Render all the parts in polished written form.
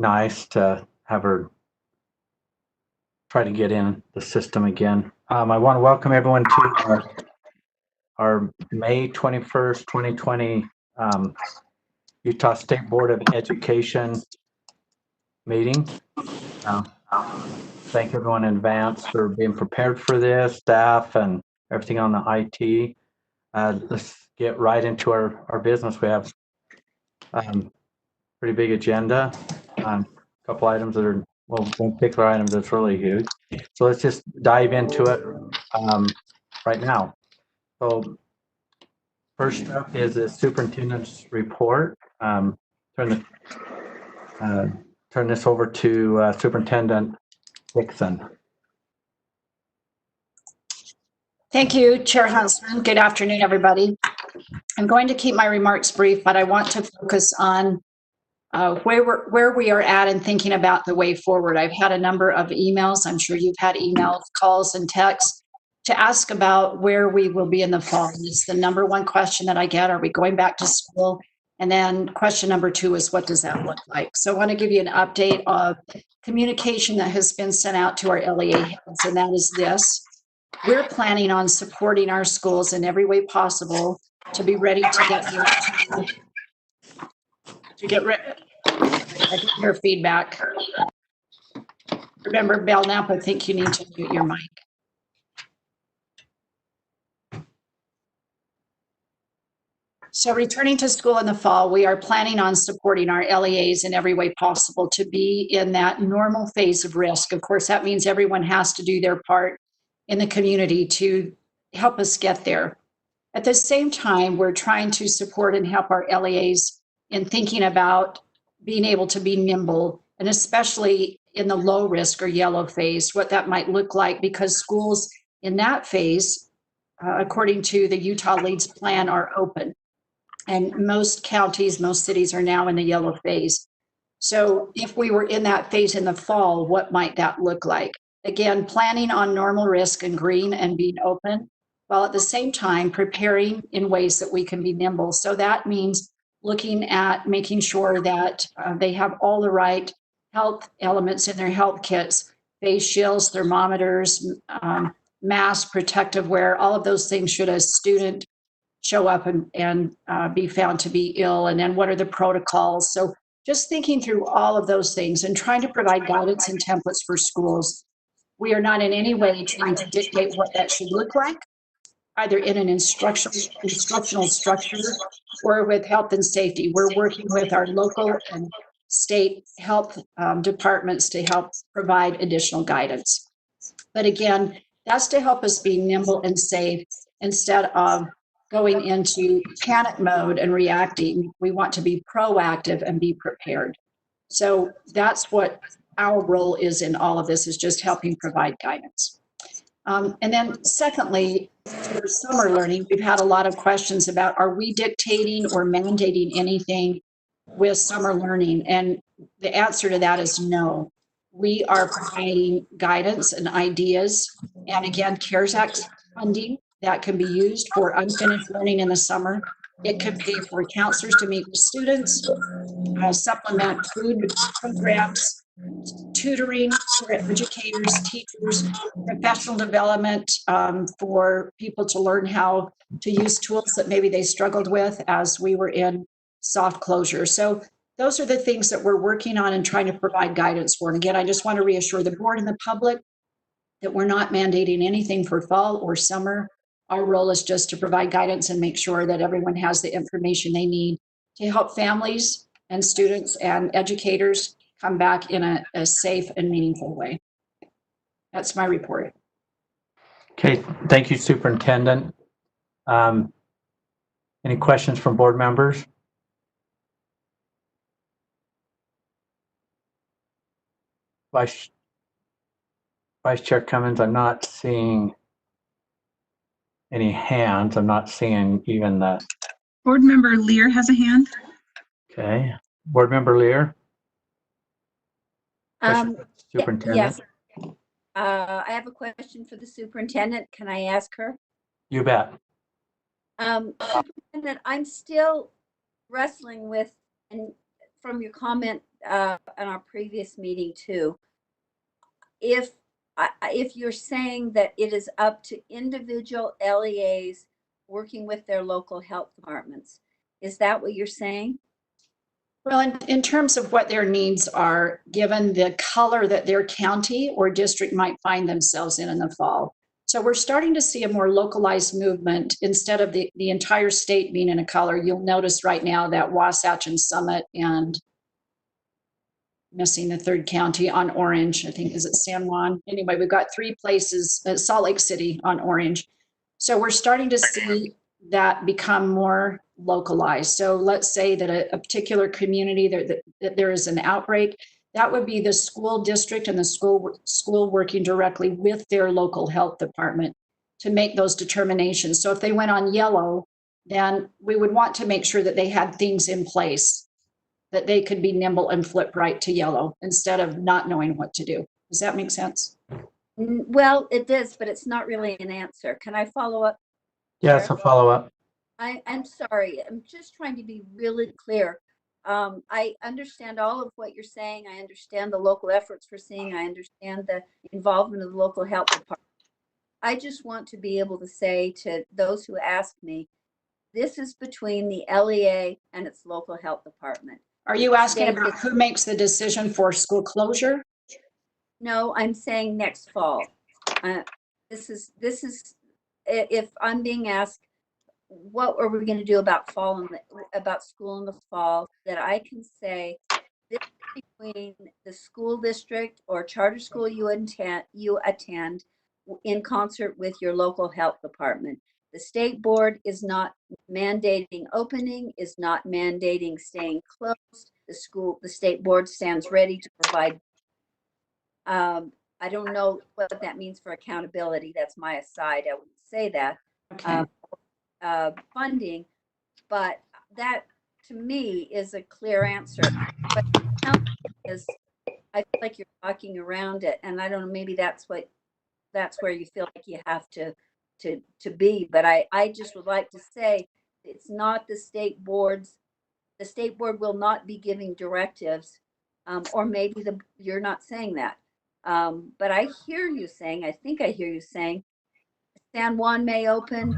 nice to have her try to get in the system again. I want to welcome everyone to our May 21st, 2020 Utah State Board of Education meeting. Thank everyone in advance for being prepared for this, staff and everything on the IT. Let's get right into our business. We have pretty big agenda, a couple items that are, well, one particular item that's really huge. So let's just dive into it right now. So first up is the superintendent's report. Turn this over to Superintendent Dixon. Thank you, Chair Huntsman. Good afternoon, everybody. I'm going to keep my remarks brief, but I want to focus on where we are at in thinking about the way forward. I've had a number of emails. I'm sure you've had emails, calls, and texts to ask about where we will be in the fall. And it's the number one question that I get. Are we going back to school? And then question number two is, what does that look like? So I want to give you an update of communication that has been sent out to our LEA heads, and that is this. We're planning on supporting our schools in every way possible to be ready to get ready. I can hear feedback. Remember, Belknap, I think you need to mute your mic. So returning to school in the fall, we are planning on supporting our LEAs in every way possible to be in that normal phase of risk. Of course, that means everyone has to do their part in the community to help us get there. At the same time, we're trying to support and help our LEAs in thinking about being able to be nimble, and especially in the low risk or yellow phase, what that might look like, because schools in that phase, according to the Utah Leads plan, are open. And most counties, most cities are now in the yellow phase. So if we were in that phase in the fall, what might that look like? Again, planning on normal risk and green and being open, while at the same time preparing in ways that we can be nimble. So that means looking at making sure that they have all the right health elements in their health kits, face shields, thermometers, masks, protective wear, all of those things should a student show up and be found to be ill. And then what are the protocols? So just thinking through all of those things and trying to provide guidance and templates for schools. We are not in any way trying to dictate what that should look like, either in an instructional structure or with health and safety. We're working with our local and state health departments to help provide additional guidance. But again, that's to help us be nimble and safe instead of going into panic mode and reacting. We want to be proactive and be prepared. So that's what our role is in all of this, is just helping provide guidance. And then secondly, for summer learning, we've had a lot of questions about, are we dictating or mandating anything with summer learning? And the answer to that is no. We are providing guidance and ideas, and again, CARES Act funding that can be used for unfinished learning in the summer. It could be for counselors to meet with students, supplement food programs, tutoring for educators, teachers, professional development for people to learn how to use tools that maybe they struggled with as we were in soft closure. So those are the things that we're working on and trying to provide guidance for. And again, I just want to reassure the board and the public that we're not mandating anything for fall or summer. Our role is just to provide guidance and make sure that everyone has the information they need to help families and students and educators come back in a safe and meaningful way. That's my report. Okay, thank you, Superintendent. Any questions from board members? Vice Chair Cummins, I'm not seeing any hands. I'm not seeing even the. Board Member Lear has a hand. Okay, Board Member Lear. Superintendent. Yes. I have a question for the superintendent. Can I ask her? You bet. Superintendent, I'm still wrestling with, and from your comment on our previous meeting too, if you're saying that it is up to individual LEAs working with their local health departments, is that what you're saying? Well, in terms of what their needs are, given the color that their county or district might find themselves in the fall. So we're starting to see a more localized movement instead of the entire state being in a color. You'll notice right now that Wasatch and Summit and missing the third county on orange. I think, is it San Juan? Anyway, we've got 3 places, Salt Lake City on orange. So we're starting to see that become more localized. So let's say that a particular community that there is an outbreak, that would be the school district and the school working directly with their local health department to make those determinations. So if they went on yellow, then we would want to make sure that they had things in place that they could be nimble and flip right to yellow instead of not knowing what to do. Does that make sense? Well, it does, but it's not really an answer. Can I follow up? Yes, a follow-up. I'm sorry. I'm just trying to be really clear. I understand all of what you're saying. I understand the local efforts we're seeing. I understand the involvement of the local health department. I just want to be able to say to those who ask me, this is between the LEA and its local health department. Are you asking about who makes the decision for school closure? No, I'm saying next fall. This is if I'm being asked, what are we going to do about about school in the fall, that I can say this is between the school district or charter school you attend in concert with your local health department. The state board is not mandating opening, is not mandating staying closed. The state board stands ready to provide. I don't know what that means for accountability. That's my aside. I wouldn't say that. Okay. Funding, but that to me is a clear answer. But is, I feel like you're talking around it, and I don't know. Maybe that's where you feel like you have to be. But I just would like to say it's not the state board's. The state board will not be giving directives, or maybe you're not saying that. But I hear you saying. I think I hear you saying San Juan may open,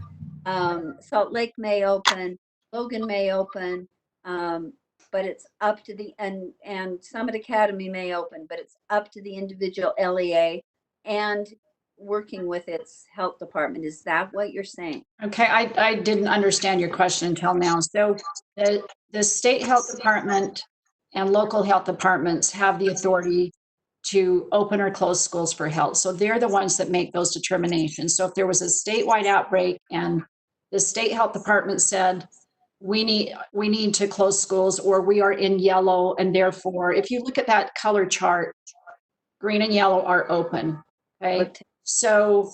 Salt Lake may open, Logan may open, but it's up to and Summit Academy may open, but it's up to the individual LEA and working with its health department. Is that what you're saying? Okay, I didn't understand your question until now. So the state health department and local health departments have the authority to open or close schools for health. So they're the ones that make those determinations. So if there was a statewide outbreak and the state health department said, we need to close schools, or we are in yellow, and therefore, if you look at that color chart, green and yellow are open, okay? So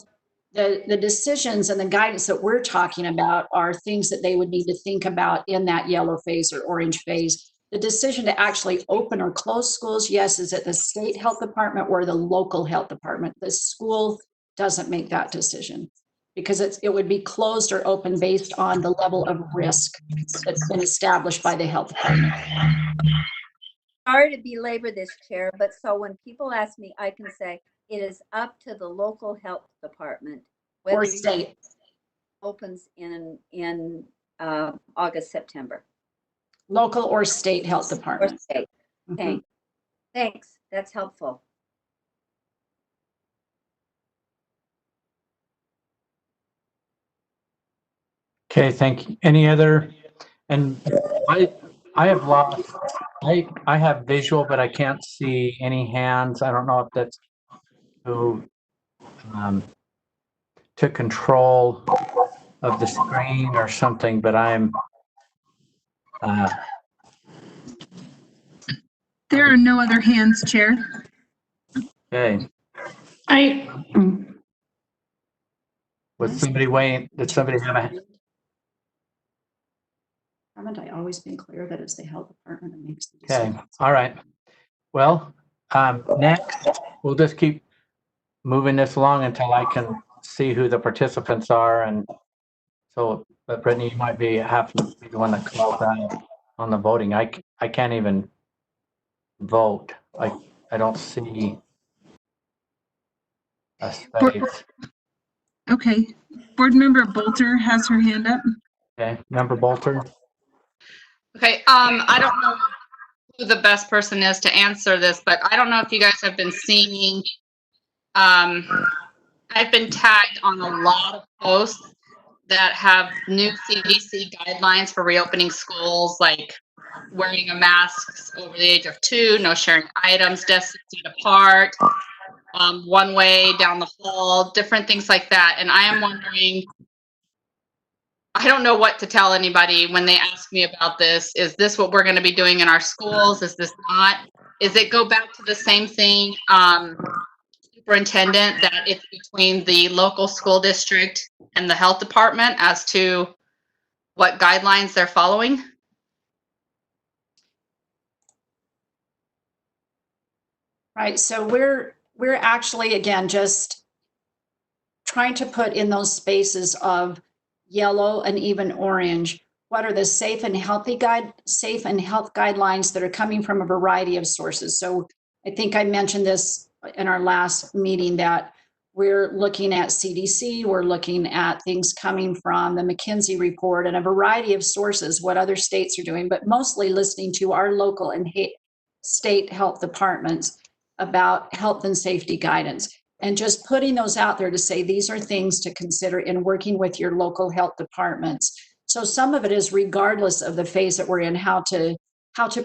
the decisions and the guidance that we're talking about are things that they would need to think about in that yellow phase or orange phase. The decision to actually open or close schools, yes, is at the state health department or the local health department. The school doesn't make that decision because it would be closed or open based on the level of risk that's been established by the health department. Sorry to belabor this, Chair, but so when people ask me, I can say it is up to the local health department Or state. Opens in August, September. Local or state health department. Or state. Okay. Thanks. That's helpful. Okay, thank you. Any other? And I have lost, I have visual, but I can't see any hands. I don't know if that's who took control of the screen or something, but I'm There are no other hands, Chair. okay. Was somebody waiting? Did somebody have a? Haven't I always been clear that it's the health department that makes the Okay, decision? all right. Well, next, we'll just keep moving this along until I can see who the participants are. And so, but Brittany, you might have to be the one that calls that on the voting. I can't even vote. I don't see a Board- space. Okay. Board Member Bolter has her hand up. Okay, Member Bolter? Okay, I don't know who the best person is to answer this, but I don't know if you guys have been seeing, I've been tagged on a lot of posts that have new CDC guidelines for reopening schools, like wearing a mask over the age of 2, no sharing items, desks 6 feet apart, one way down the hall, different things like that. And I am wondering, I don't know what to tell anybody when they ask me about this. Is this what we're going to be doing in our schools? Is this not? Is it go back to the same thing, superintendent, that it's between the local school district and the health department as to what guidelines they're following? Right, so we're actually, again, just trying to put in those spaces of yellow and even orange, what are the safe and health guidelines that are coming from a variety of sources. So I think I mentioned this in our last meeting, that we're looking at CDC, we're looking at things coming from the McKinsey report and a variety of sources, what other states are doing, but mostly listening to our local and state health departments about health and safety guidance, and just putting those out there to say, these are things to consider in working with your local health departments. So some of it is regardless of the phase that we're in, how to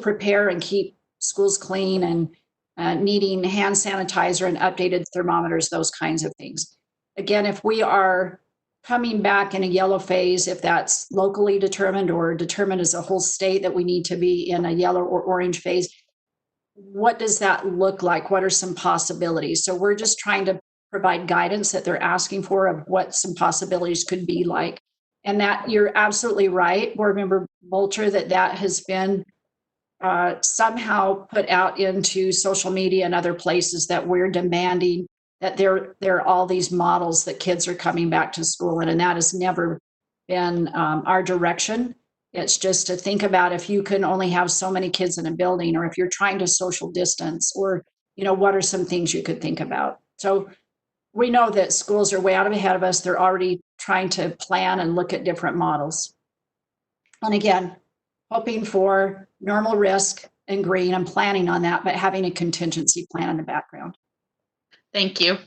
prepare and keep schools clean, and needing hand sanitizer and updated thermometers, those kinds of things. Again, if we are coming back in a yellow phase, if that's locally determined or determined as a whole state that we need to be in a yellow or orange phase, what does that look like? What are some possibilities? So we're just trying to provide guidance that they're asking for of what some possibilities could be like. And that, you're absolutely right, Board Member Bolter, that has been somehow put out into social media and other places, that we're demanding that there are all these models that kids are coming back to school in, and that has never been our direction. It's just to think about, if you can only have so many kids in a building, or if you're trying to social distance, or, what are some things you could think about? So we know that schools are way out ahead of us. They're already trying to plan and look at different models. And again, hoping for normal risk and green and planning on that, but having a contingency plan in the background. Thank you.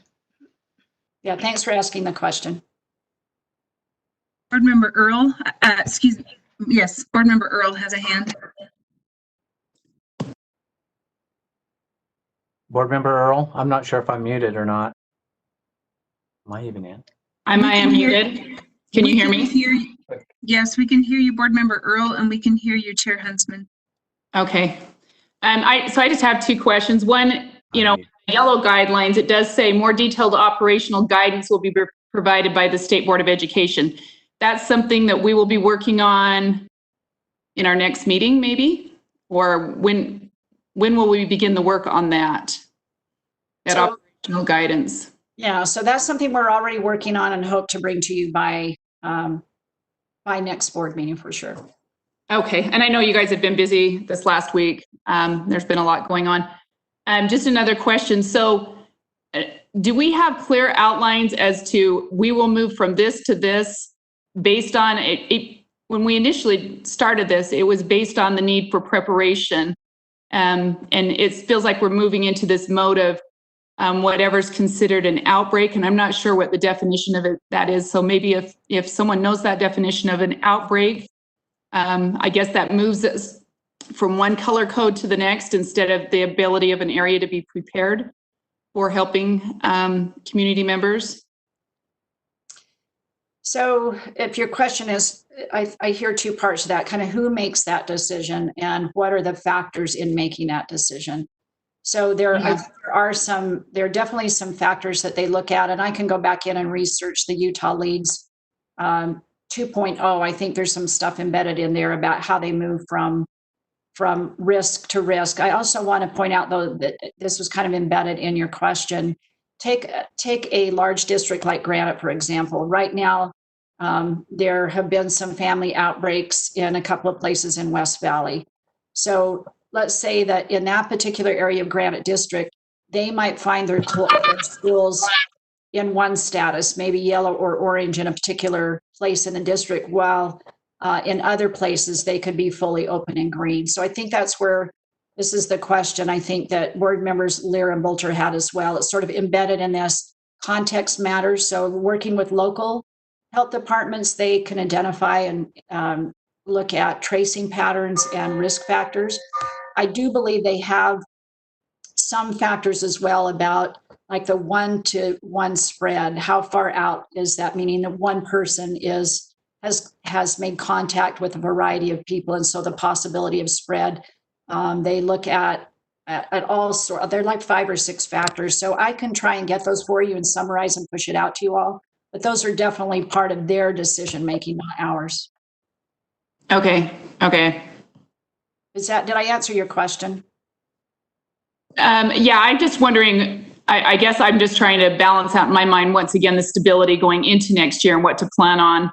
Yeah, thanks for asking the question. Board Member Earl, excuse me. Yes, Board Member Earl has a hand. Board Member Earl, I'm not sure if I'm muted or not. Am I even in? Am I can hear- unmuted? Can you hear me? Yes, we can hear you, Board Member Earl, and we can hear you, Chair Huntsman. Okay. So I just have two questions. One, yellow guidelines, it does say more detailed operational guidance will be provided by the State Board of Education. That's something that we will be working on in our next meeting, maybe? Or when will we begin the work on that? That operational guidance. Yeah, so that's something we're already working on and hope to bring to you by next board meeting for sure. Okay, and I know you guys have been busy this last week. There's been a lot going on. Just another question. So do we have clear outlines as to, we will move from this to this based on it? When we initially started this, it was based on the need for preparation. And it feels like we're moving into this mode of whatever's considered an outbreak. And I'm not sure what the definition of that is. So maybe if someone knows that definition of an outbreak, I guess that moves us from one color code to the next, instead of the ability of an area to be prepared for helping community members. So if your question is, I hear two parts of that, kind of who makes that decision and what are the factors in making that decision? So there are definitely some factors that they look at, and I can go back in and research the Utah Leads 2.0. I think there's some stuff embedded in there about how they move from risk to risk. I also want to point out, though, that this was kind of embedded in your question. Take a large district like Granite, for example. Right now, there have been some family outbreaks in a couple of places in West Valley. So let's say that in that particular area of Granite District, they might find their schools in one status, maybe yellow or orange in a particular place in the district, while in other places they could be fully open and green. So I think that's where this is the question I think that board members Lear and Bolter had as well. It's sort of embedded in this context matters. So working with local health departments, they can identify and look at tracing patterns and risk factors. I do believe they have some factors as well about like the 1-to-1 spread. How far out is that? Meaning that one person has made contact with a variety of people, and so the possibility of spread. They look at all sorts. They're like 5 or 6 factors. So I can try and get those for you and summarize and push it out to you all. But those are definitely part of their decision making, not ours. Okay. Did I answer your question? Yeah, I'm just wondering, I guess I'm just trying to balance out in my mind, once again, the stability going into next year and what to plan on.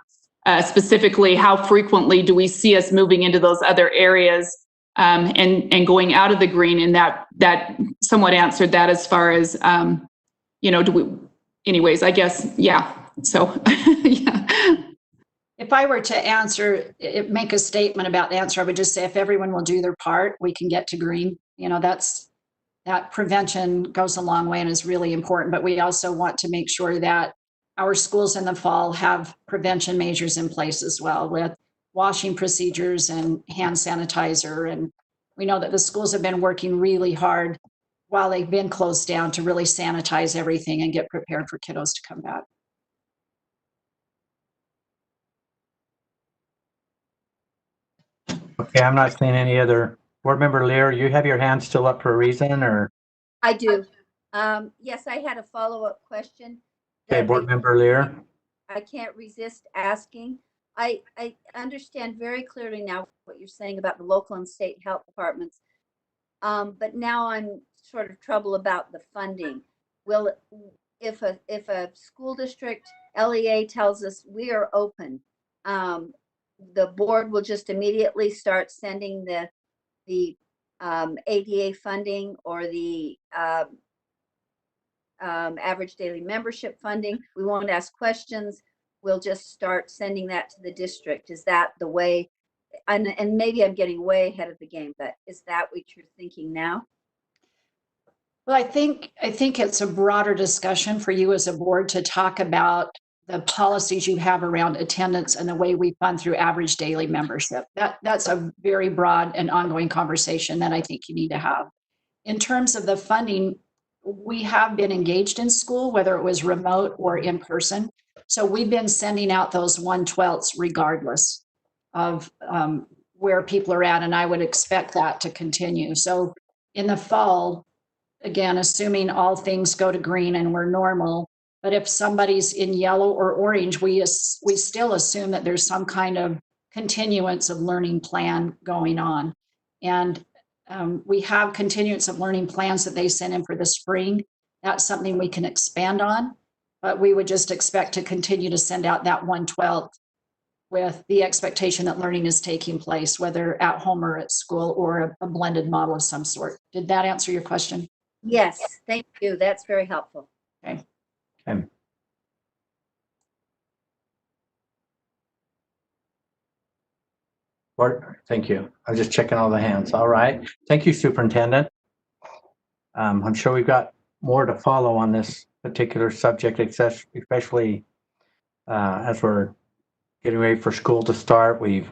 Specifically, how frequently do we see us moving into those other areas and going out of the green? And that somewhat answered that as far as, do we, anyways, I guess, yeah. So, yeah. If I were to make a statement about the answer, I would just say if everyone will do their part, we can get to green. That prevention goes a long way and is really important, but we also want to make sure that our schools in the fall have prevention measures in place as well, with washing procedures and hand sanitizer. And we know that the schools have been working really hard while they've been closed down to really sanitize everything and get prepared for kiddos to come back. Okay, I'm not seeing any other. Board Member Lear, you have your hand still up for a reason, or? I do. Yes, I had a follow-up question. Okay, that Board Member Lear. I can't resist asking. I understand very clearly now what you're saying about the local and state health departments. But now I'm sort of troubled about the funding. If a school district LEA tells us we are open, the board will just immediately start sending the ADA funding or the average daily membership funding. We won't ask questions. We'll just start sending that to the district. Is that the way? And maybe I'm getting way ahead of the game, but is that what you're thinking now? Well, I think it's a broader discussion for you as a board to talk about the policies you have around attendance and the way we fund through average daily membership. That's a very broad and ongoing conversation that I think you need to have. In terms of the funding, we have been engaged in school, whether it was remote or in person. So we've been sending out those 1/12 regardless of where people are at, and I would expect that to continue. So in the fall, again, assuming all things go to green and we're normal, but if somebody's in yellow or orange, we still assume that there's some kind of continuance of learning plan going on. And we have continuance of learning plans that they send in for the spring. That's something we can expand on, but we would just expect to continue to send out that 1/12 with the expectation that learning is taking place, whether at home or at school, or a blended model of some sort. Did that answer your question? Yes, thank you. That's very helpful. Okay. Okay. Thank you. I was just checking all the hands. All right. Thank you, Superintendent. I'm sure we've got more to follow on this particular subject, especially as we're getting ready for school to start. We've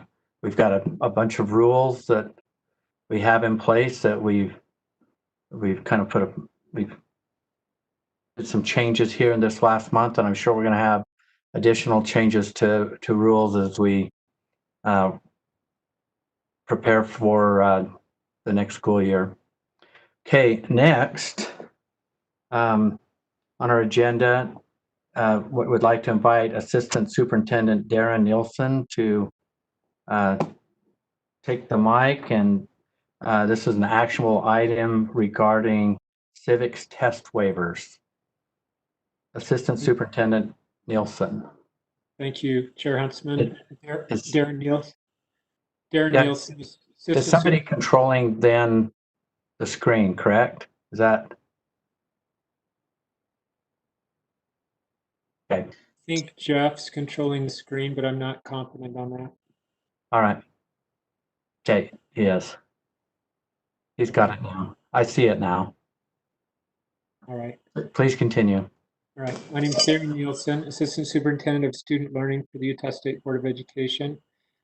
got a bunch of rules that we have in place that we've kind of we've did some changes here in this last month, and I'm sure we're going to have additional changes to rules as we prepare for the next school year. Okay, next on our agenda, would like to invite Assistant Superintendent Darren Nielsen to take the mic, and this is an actual item regarding civics test waivers. Assistant Superintendent Nielsen. Thank you, Chair Huntsman. Darren Yeah. Nielsen, Is somebody controlling then the screen, correct? Is that? Okay, I think Jeff's controlling the screen, but I'm not confident on that. all right. Okay, he is. He's got it now. I see it now. All right. Please continue. All right. My name is Gary Nielsen, Assistant Superintendent of Student Learning for the Utah State Board of Education.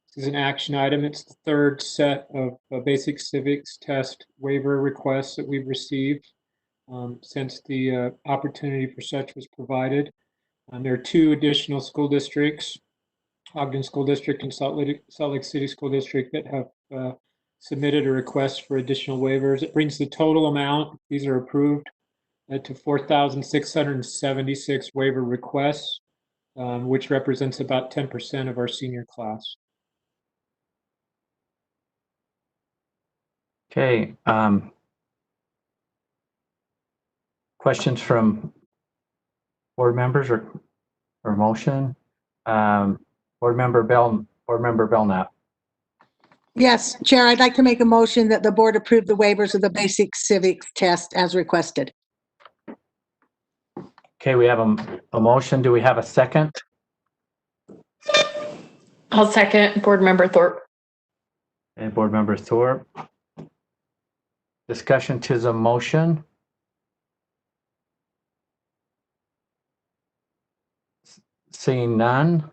This is an action item. It's the third set of basic civics test waiver requests that we've received since the opportunity for such was provided. There are two additional school districts, Ogden School District and Salt Lake City School District, that have submitted a request for additional waivers. It brings the total amount, these are approved, to 4,676 waiver requests, which represents about 10% of our senior class. Okay. Questions from board members or motion? Board member Belknap. Yes, Chair, I'd like to make a motion that the board approve the waivers of the basic civics test as requested. Okay, we have a motion. Do we have a second? I'll second Board Member Thorpe. And board member Thorpe. Discussion to the motion. Seeing none.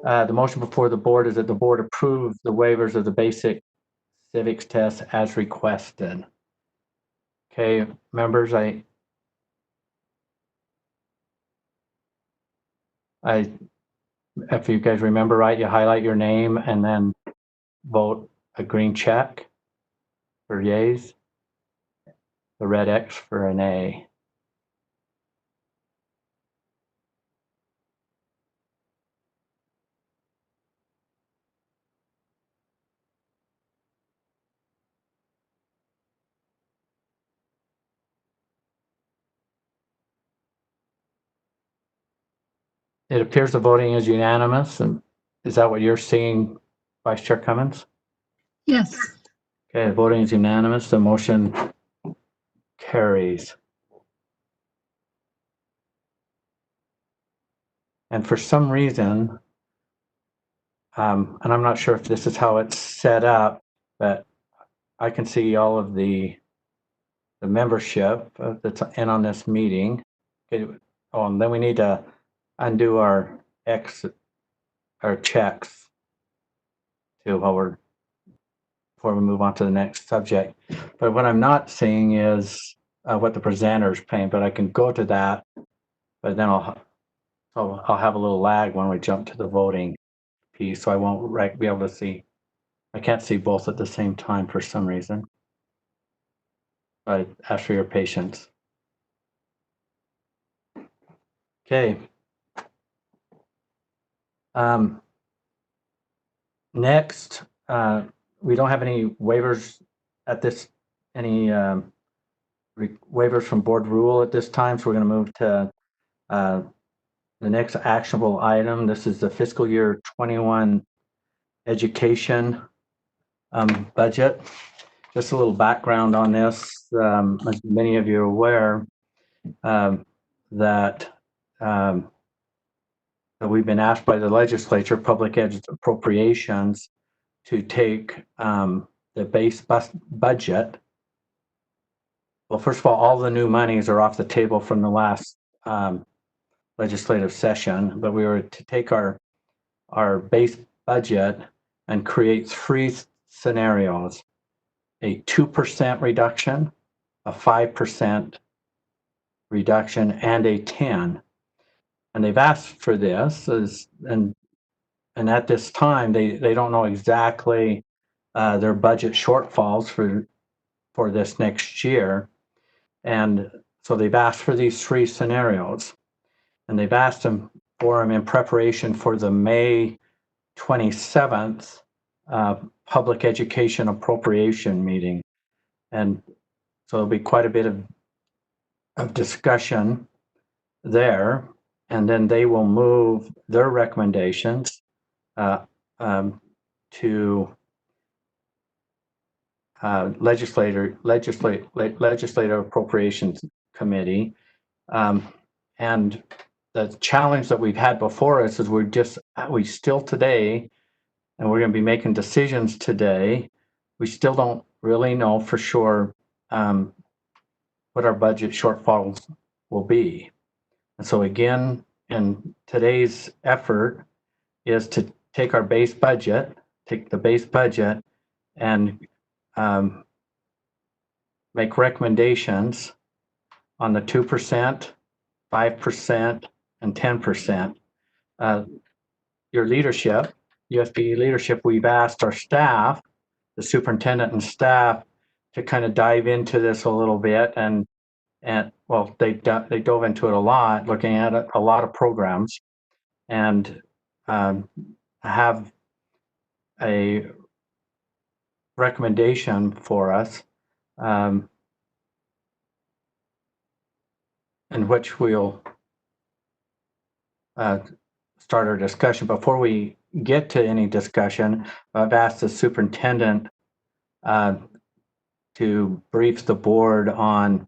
The motion before the board is that the board approve the waivers of the basic civics test as requested. Okay, members, if you guys remember right, you highlight your name and then vote a green check for yays, the red X for an A. It appears the voting is unanimous, and is that what you're seeing, Vice Chair Cummins? Yes. Okay, voting is unanimous. The motion carries. And for some reason, and I'm not sure if this is how it's set up, but I can see all of the membership that's in on this meeting. Okay, oh, and then we need to undo our checks too before we move on to the next subject. But what I'm not seeing is what the presenter's paying, but I can go to that, but then I'll have a little lag when we jump to the voting piece, so I won't be able to see. I can't see both at the same time for some reason. I ask for your patience. Okay. Next, we don't have any waivers at this, waivers from board rule at this time, so we're going to move to the next actionable item. This is the fiscal year 21 education budget. Just a little background on this. As many of you are aware, that we've been asked by the legislature, public ed appropriations, to take the base budget. Well, first of all the new monies are off the table from the last legislative session, but we were to take our base budget and create three scenarios: a 2% reduction, a 5% reduction, and a 10%. And they've asked for this, and at this time they don't know exactly their budget shortfalls for this next year, and so they've asked for these three scenarios, and they've asked them for them in preparation for the May 27th public education appropriation meeting. And so there'll be quite a bit of discussion there, and then they will move their recommendations to legislative appropriations committee. And the challenge that we've had before us is we still today, and we're going to be making decisions today, we still don't really know for sure what our budget shortfalls will be. And so again, in today's effort is to take the base budget and make recommendations on the 2%, 5%, and 10%. Your leadership, USBE leadership, we've asked our staff, the superintendent and staff, to kind of dive into this a little bit, and well, they dove into it a lot, looking at a lot of programs, and have a recommendation for us, in which we'll start our discussion. Before we get to any discussion, I've asked the superintendent to brief the board on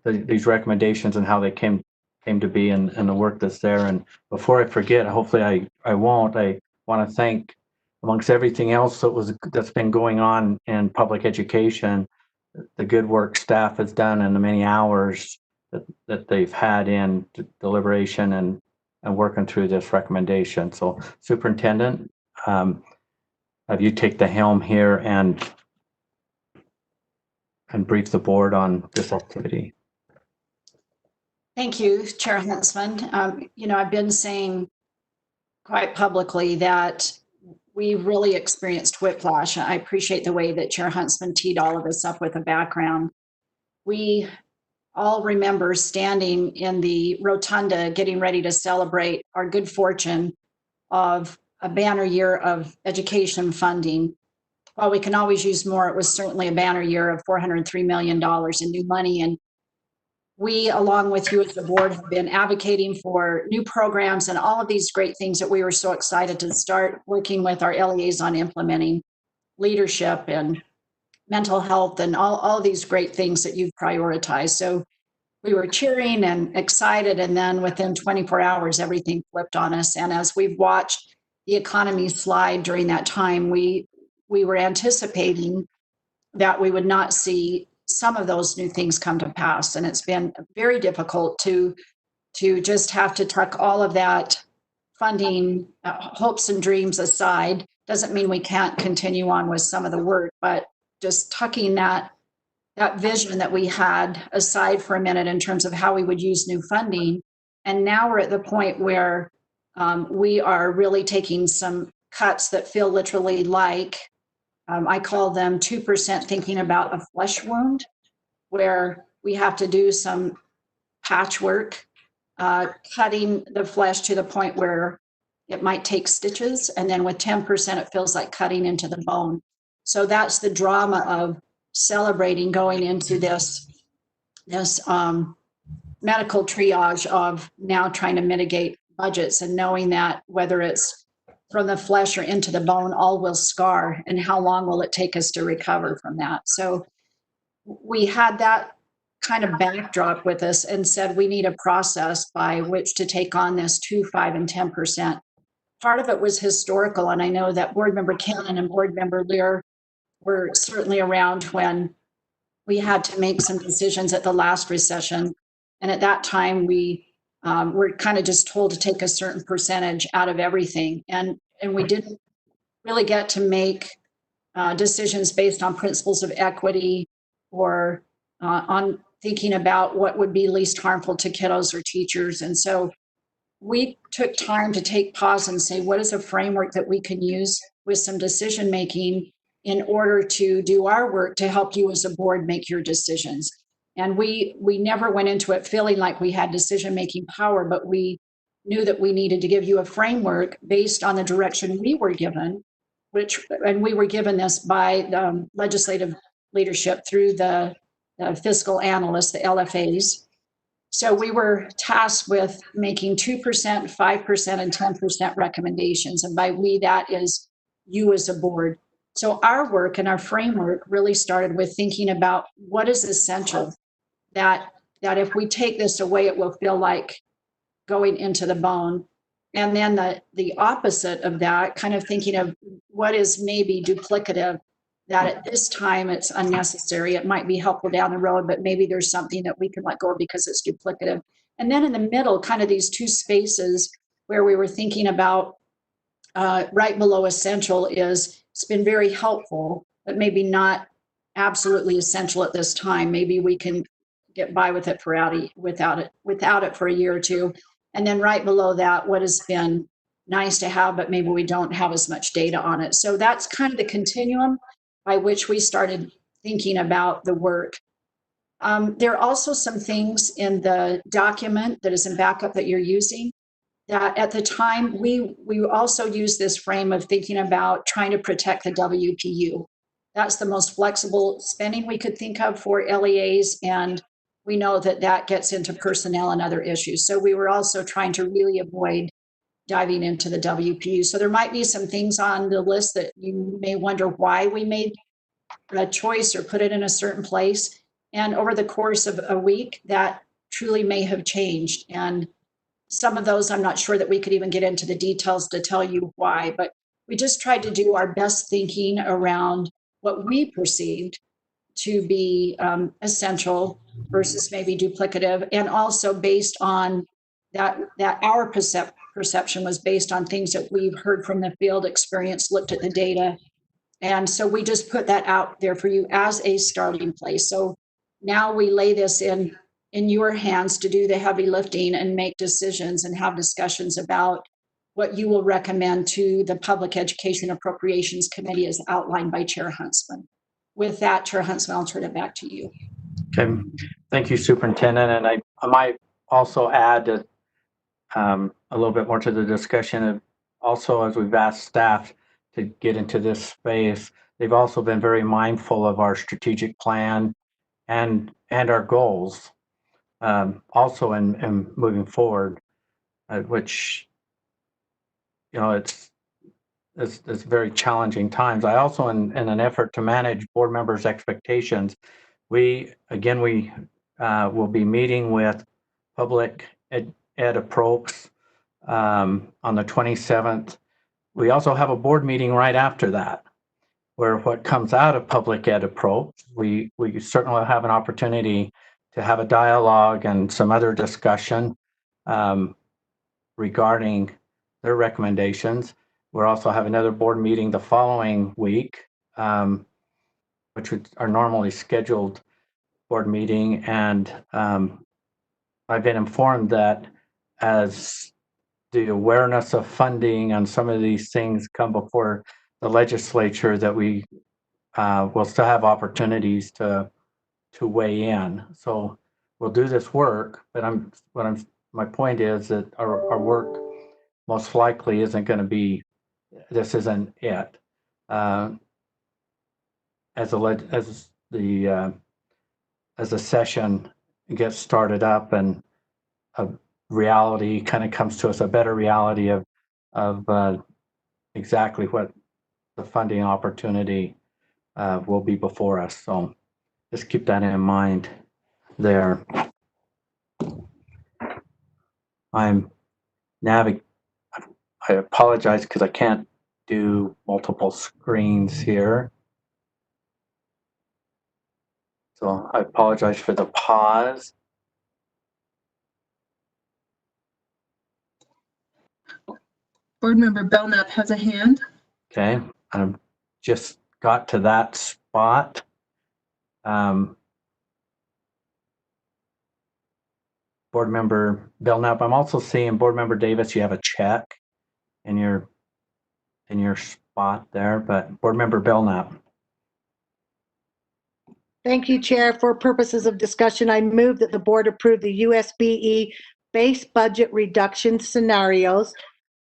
these recommendations and how they came to be, and the work that's there. And before I forget, hopefully I won't, I want to thank, amongst everything else that's been going on in public education, the good work staff has done and the many hours that they've had in deliberation and working through this recommendation. So Superintendent, have you take the helm here and brief the board on this activity. Thank you, Chair Huntsman. I've been saying quite publicly that we really experienced whiplash. I appreciate the way that Chair Huntsman teed all of us up with a background. We all remember standing in the rotunda getting ready to celebrate our good fortune of a banner year of education funding. While we can always use more, it was certainly a banner year of $403 million in new money. And we, along with you as the board, have been advocating for new programs and all of these great things that we were so excited to start working with our LEAs on implementing, leadership and mental health and all these great things that you've prioritized. So we were cheering and excited, and then within 24 hours, everything flipped on us. And as we've watched the economy slide during that time, we were anticipating that we would not see some of those new things come to pass. And it's been very difficult to just have to tuck all of that funding, hopes and dreams aside. Doesn't mean we can't continue on with some of the work, but just tucking that vision that we had aside for a minute in terms of how we would use new funding. And now we're at the point where we are really taking some cuts that feel literally like, I call them 2% thinking about a flesh wound, where we have to do some patchwork, cutting the flesh to the point where it might take stitches. And then with 10%, it feels like cutting into the bone. So that's the drama of celebrating going into this medical triage of now trying to mitigate budgets, and knowing that whether it's from the flesh or into the bone, all will scar, and how long will it take us to recover from that? So we had that kind of backdrop with us and said we need a process by which to take on this 2%, 5%, and 10%. Part of it was historical, and I know that Board Member Cannon and Board Member Lear were certainly around when we had to make some decisions at the last recession. And at that time, we were kind of just told to take a certain percentage out of everything. And we didn't really get to make decisions based on principles of equity or on thinking about what would be least harmful to kiddos or teachers. And so we took time to take pause and say, what is a framework that we can use with some decision making in order to do our work to help you as a board make your decisions? And we never went into it feeling like we had decision-making power, but we knew that we needed to give you a framework based on the direction we were given, and we were given this by the legislative leadership through the fiscal analysts, the LFAs. So we were tasked with making 2%, 5%, and 10% recommendations. And by we, that is you as a board. So our work and our framework really started with thinking about what is essential, that if we take this away, it will feel like going into the bone. And then the opposite of that, kind of thinking of what is maybe duplicative, that at this time it's unnecessary. It might be helpful down the road, but maybe there's something that we can let go of because it's duplicative. And then in the middle, kind of these two spaces where we were thinking about right below essential is it's been very helpful, but maybe not absolutely essential at this time. Maybe we can get by with it without it for a year or two. And then right below that, what has been nice to have, but maybe we don't have as much data on it. So that's kind of the continuum by which we started thinking about the work. There are also some things in the document that is in backup that you're using that at the time we also use this frame of thinking about trying to protect the WPU. That's the most flexible spending we could think of for LEAs, and we know that that gets into personnel and other issues. So we were also trying to really avoid diving into the WPU. So there might be some things on the list that you may wonder why we made a choice or put it in a certain place. And over the course of a week, that truly may have changed. And some of those, I'm not sure that we could even get into the details to tell you why, but we just tried to do our best thinking around what we perceived to be essential versus maybe duplicative, and also based on that our perception was based on things that we've heard from the field experience, looked at the data. And so we just put that out there for you as a starting place. So now we lay this in your hands to do the heavy lifting and make decisions and have discussions about what you will recommend to the Public Education Appropriations Committee as outlined by Chair Huntsman. With that, Chair Huntsman, I'll turn it back to you. Okay, thank you, Superintendent. And I might also add that, a little bit more to the discussion of also, as we've asked staff to get into this space, they've also been very mindful of our strategic plan and our goals, also in moving forward, which, it's very challenging times. I also, in an effort to manage board members' expectations, we will be meeting with Public Ed Approps on the 27th. We also have a board meeting right after that, where what comes out of Public Ed Approach, we certainly will have an opportunity to have a dialogue and some other discussion regarding their recommendations. We'll also have another board meeting the following week, which is our normally scheduled board meeting. And I've been informed that as the awareness of funding and some of these things come before the legislature, that we will still have opportunities to weigh in. So we'll do this work, but my point is that our work most likely isn't going to be, this isn't it. As the session gets started up and a reality kind of comes to us, a better reality of exactly what the funding opportunity will be before us. So just keep that in mind there. I apologize because I can't do multiple screens here. So I apologize for the pause. Board Member Belknap has a hand. Okay, I just got to that spot. Board Member Belknap, I'm also seeing Board Member Davis, you have a check in your spot there, but Board Member Belknap. Thank you, Chair. For purposes of discussion, I move that the board approve the USBE base budget reduction scenarios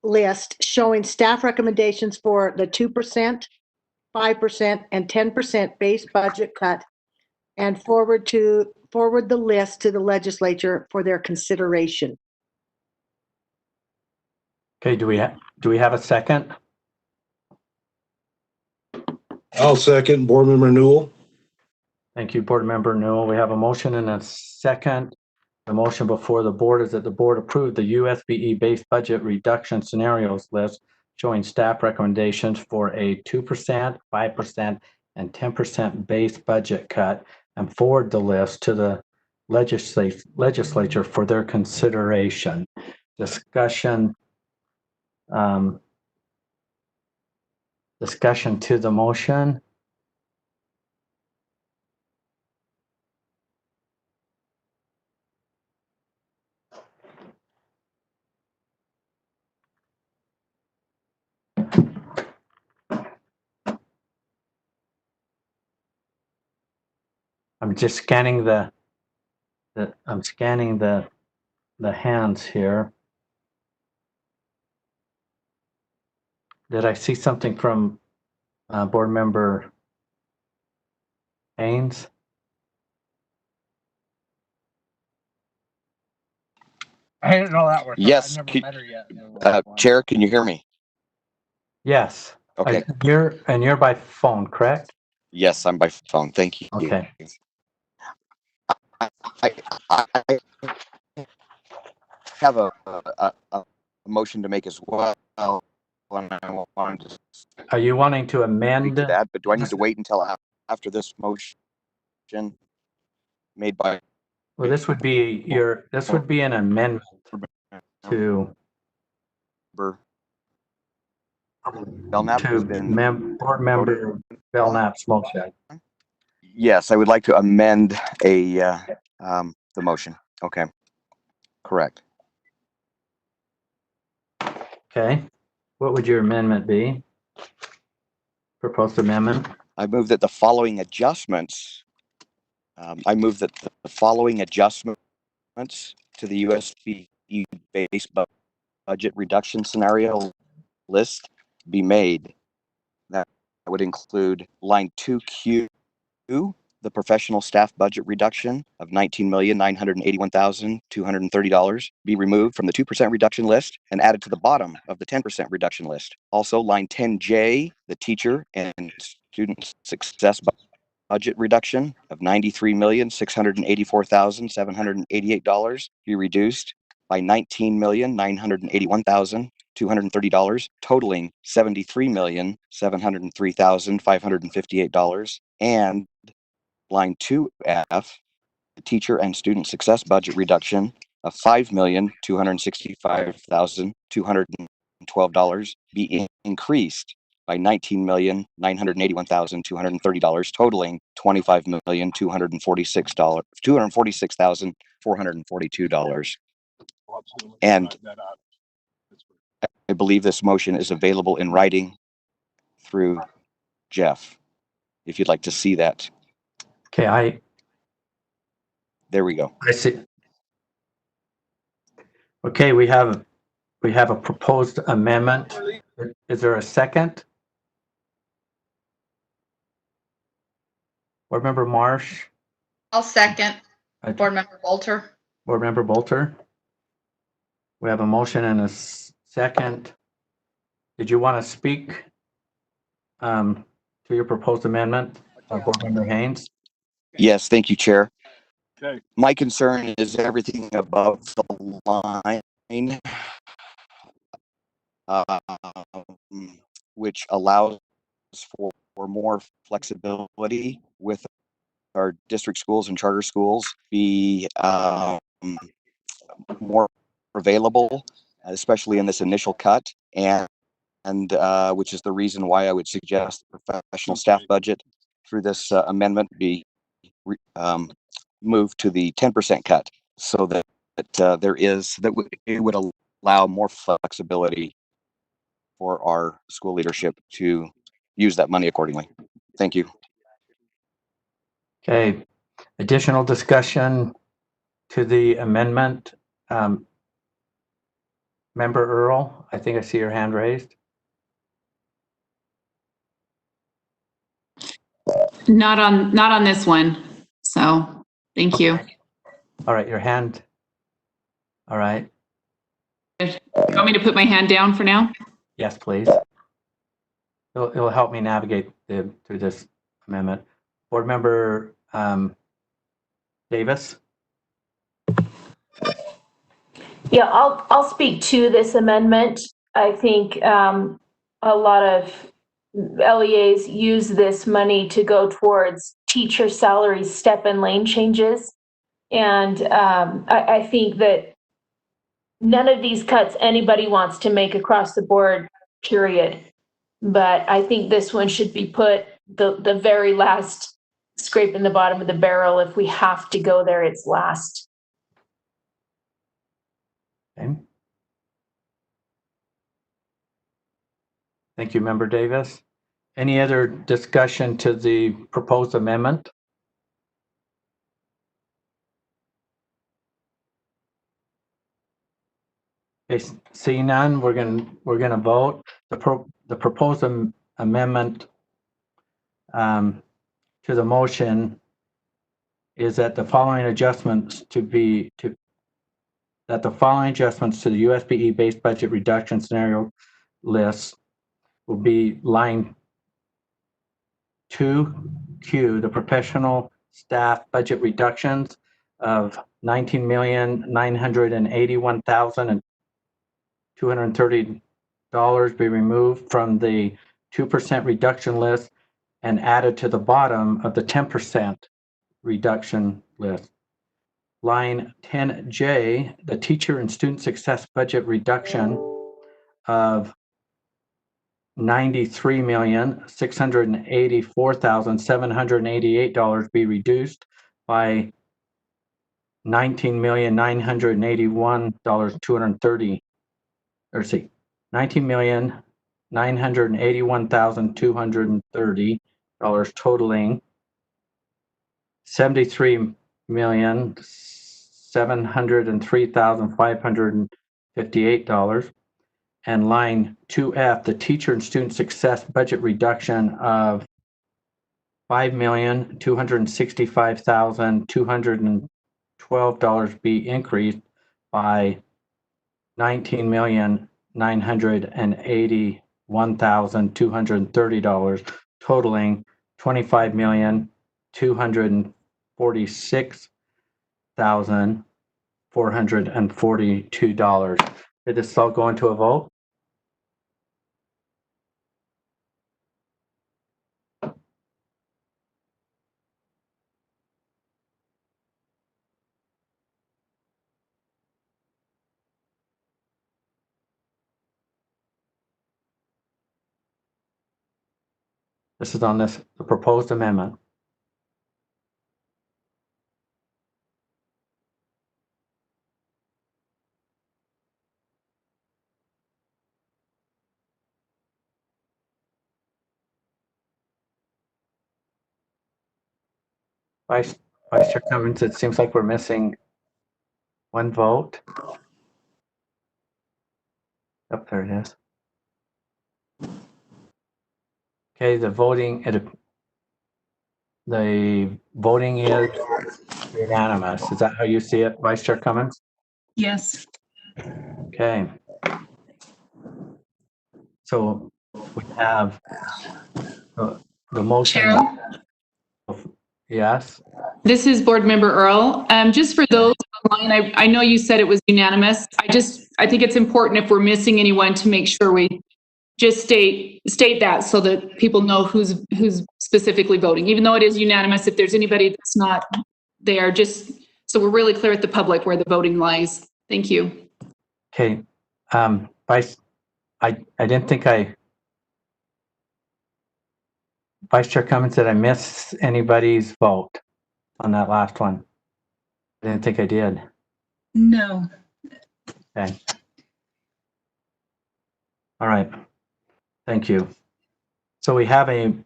list showing staff recommendations for the 2%, 5%, and 10% base budget cut, and forward the list to the legislature for their consideration. Okay, do we have a second? I'll second. Board Member Newell. Thank you, Board Member Newell. We have a motion and a second. The motion before the board is that the board approve the USBE base budget reduction scenarios list showing staff recommendations for a 2%, 5%, and 10% base budget cut and forward the list to the legislature for their consideration. Discussion to the motion. I'm just scanning the hands here. Did I see something from Board Member Haynes? I didn't know that worked. Yes. I've never met her yet. Chair, can you hear me? Yes. Okay. You're by phone, correct? Yes, I'm by phone. Thank you. Okay. I have a motion to make as well. When I wanted to Are you wanting to amend that, but do I need to wait until after this motion made by? Well, this would be an amendment to Belknap has been Board Member Belknap's motion. Yes, I would like to amend the motion. Okay, correct. Okay, what would your amendment be? Proposed amendment? I move that the following adjustments. I move that the following adjustments to the USBE base budget reduction scenario list be made. That would include line 2Q, the professional staff budget reduction of $19,981,230 be removed from the 2% reduction list and added to the bottom of the 10% reduction list. Also, line 10J, the teacher and student success budget reduction of $93,684,788 be reduced by $19,981,230, totaling $73,703,558. And line 2F, the teacher and student success budget reduction of $5,265,212 be increased by $19,981,230, totaling $25,246,442. And I believe this motion is available in writing through Jeff, if you'd like to see that. Okay, There we go. I see. Okay, we have a proposed amendment. Is there a second? Board Member Marsh? I'll second. Board Member Bolter. Board Member Bolter? We have a motion and a second. Did you want to speak to your proposed amendment, Board Member Haynes? Yes, thank you, Chair. Okay. My concern is everything above the line, which allows for more flexibility with our district schools and charter schools, be more available, especially in this initial cut, and which is the reason why I would suggest the professional staff budget through this amendment be moved to the 10% cut, so that it would allow more flexibility for our school leadership to use that money accordingly. Thank you. Okay, additional discussion to the amendment. Member Earl, I think I see your hand raised. Not on this one. So thank you. All right, your hand. All right. You want me to put my hand down for now? Yes, please. It'll help me navigate to this amendment. Board Member Davis? Yeah, I'll speak to this amendment. I think a lot of LEAs use this money to go towards teacher salary step and lane changes. And I think that none of these cuts anybody wants to make across the board, period. But I think this one should be put the very last, scraping the bottom of the barrel. If we have to go there, it's last. Okay. Thank you, Member Davis. Any other discussion to the proposed amendment? Okay, seeing none, we're gonna vote. The proposed amendment to the motion is that the following adjustments to the USBE base budget reduction scenario list will be line 2Q, the professional staff budget reductions of $19,981,230 be removed from the 2% reduction list and added to the bottom of the 10% reduction list. Line 10J, the teacher and student success budget reduction of $93,684,788 be reduced by $19,981,230, or see, $19,981,230 totaling $73,703,558. And line 2F, the teacher and student success budget reduction of $5,265,212 be increased by $19,981,230, totaling $25,246,442. Did this all go into a vote? This is on the proposed amendment. Vice Chair Cummings, it seems like we're missing one vote. Oh, there it is. Okay, the voting is unanimous. Is that how you see it, Vice Chair Cummings? Yes. Okay. So we have the motion. Cheryl? Yes. This is Board Member Earl. Just for those online, I know you said it was unanimous. I think it's important if we're missing anyone to make sure we just state that so that people know who's specifically voting. Even though it is unanimous, if there's anybody that's not there, just so we're really clear at the public where the voting lies. Thank you. Okay. Vice Chair Cummings, did I miss anybody's vote on that last one? I didn't think I did. No. Okay. All right. Thank you. So we have Chair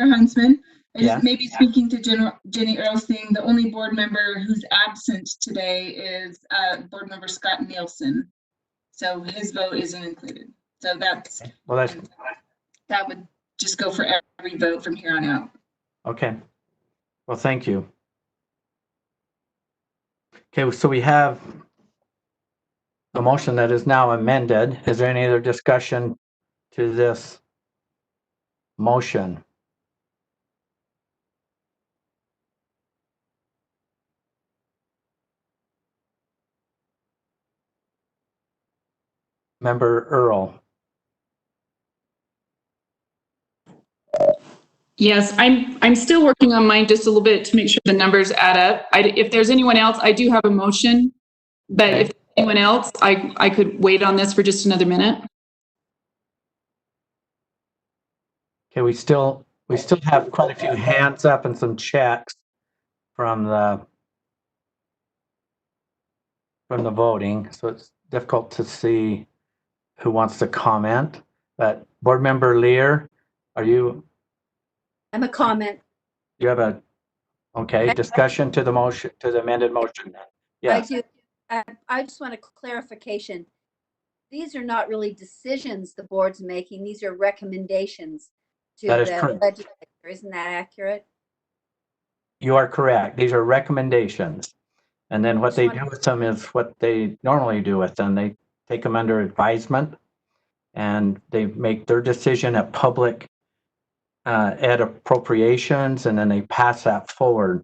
Huntsman, I Yeah. just maybe speaking to Jenny Earlstein, the only board member who's absent today is Board Member Scott Nielsen. So his vote isn't included. So that would just go for every vote from here on out. okay. Well, thank you. Okay, so we have a motion that is now amended. Is there any other discussion to this motion? Member Earl. Yes, I'm still working on mine just a little bit to make sure the numbers add up. If there's anyone else, I do have a motion, but Okay. if anyone else, I could wait on this for just another minute. Okay, we still have quite a few hands up and some checks from the voting, so it's difficult to see who wants to comment. But Board Member Lear, I'm a comment. you have a, okay, discussion to the motion, to the amended motion then? I Yes, do. I just want a clarification. These are not really decisions the board's making. These are recommendations to That is the correct. legislature. Isn't that accurate? you are correct. These are recommendations. And then what Just they wanna- do with them is what they normally do with them. They take them under advisement and they make their decision at public ed appropriations, and then they pass that forward.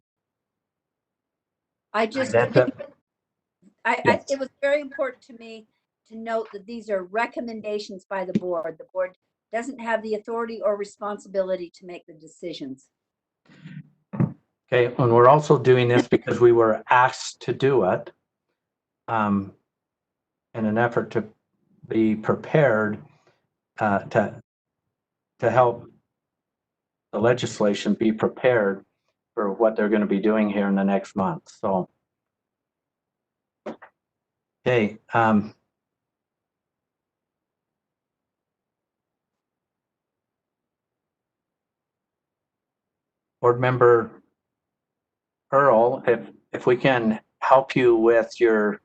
I just, That's it. Yes. it was very important to me to note that these are recommendations by the board. The board doesn't have the authority or responsibility to make the decisions. Okay, and we're also doing this because we were asked to do it in an effort to be prepared to help the legislation be prepared for what they're going to be doing here in the next month. So, okay, Board Member Earl, if we can help you with your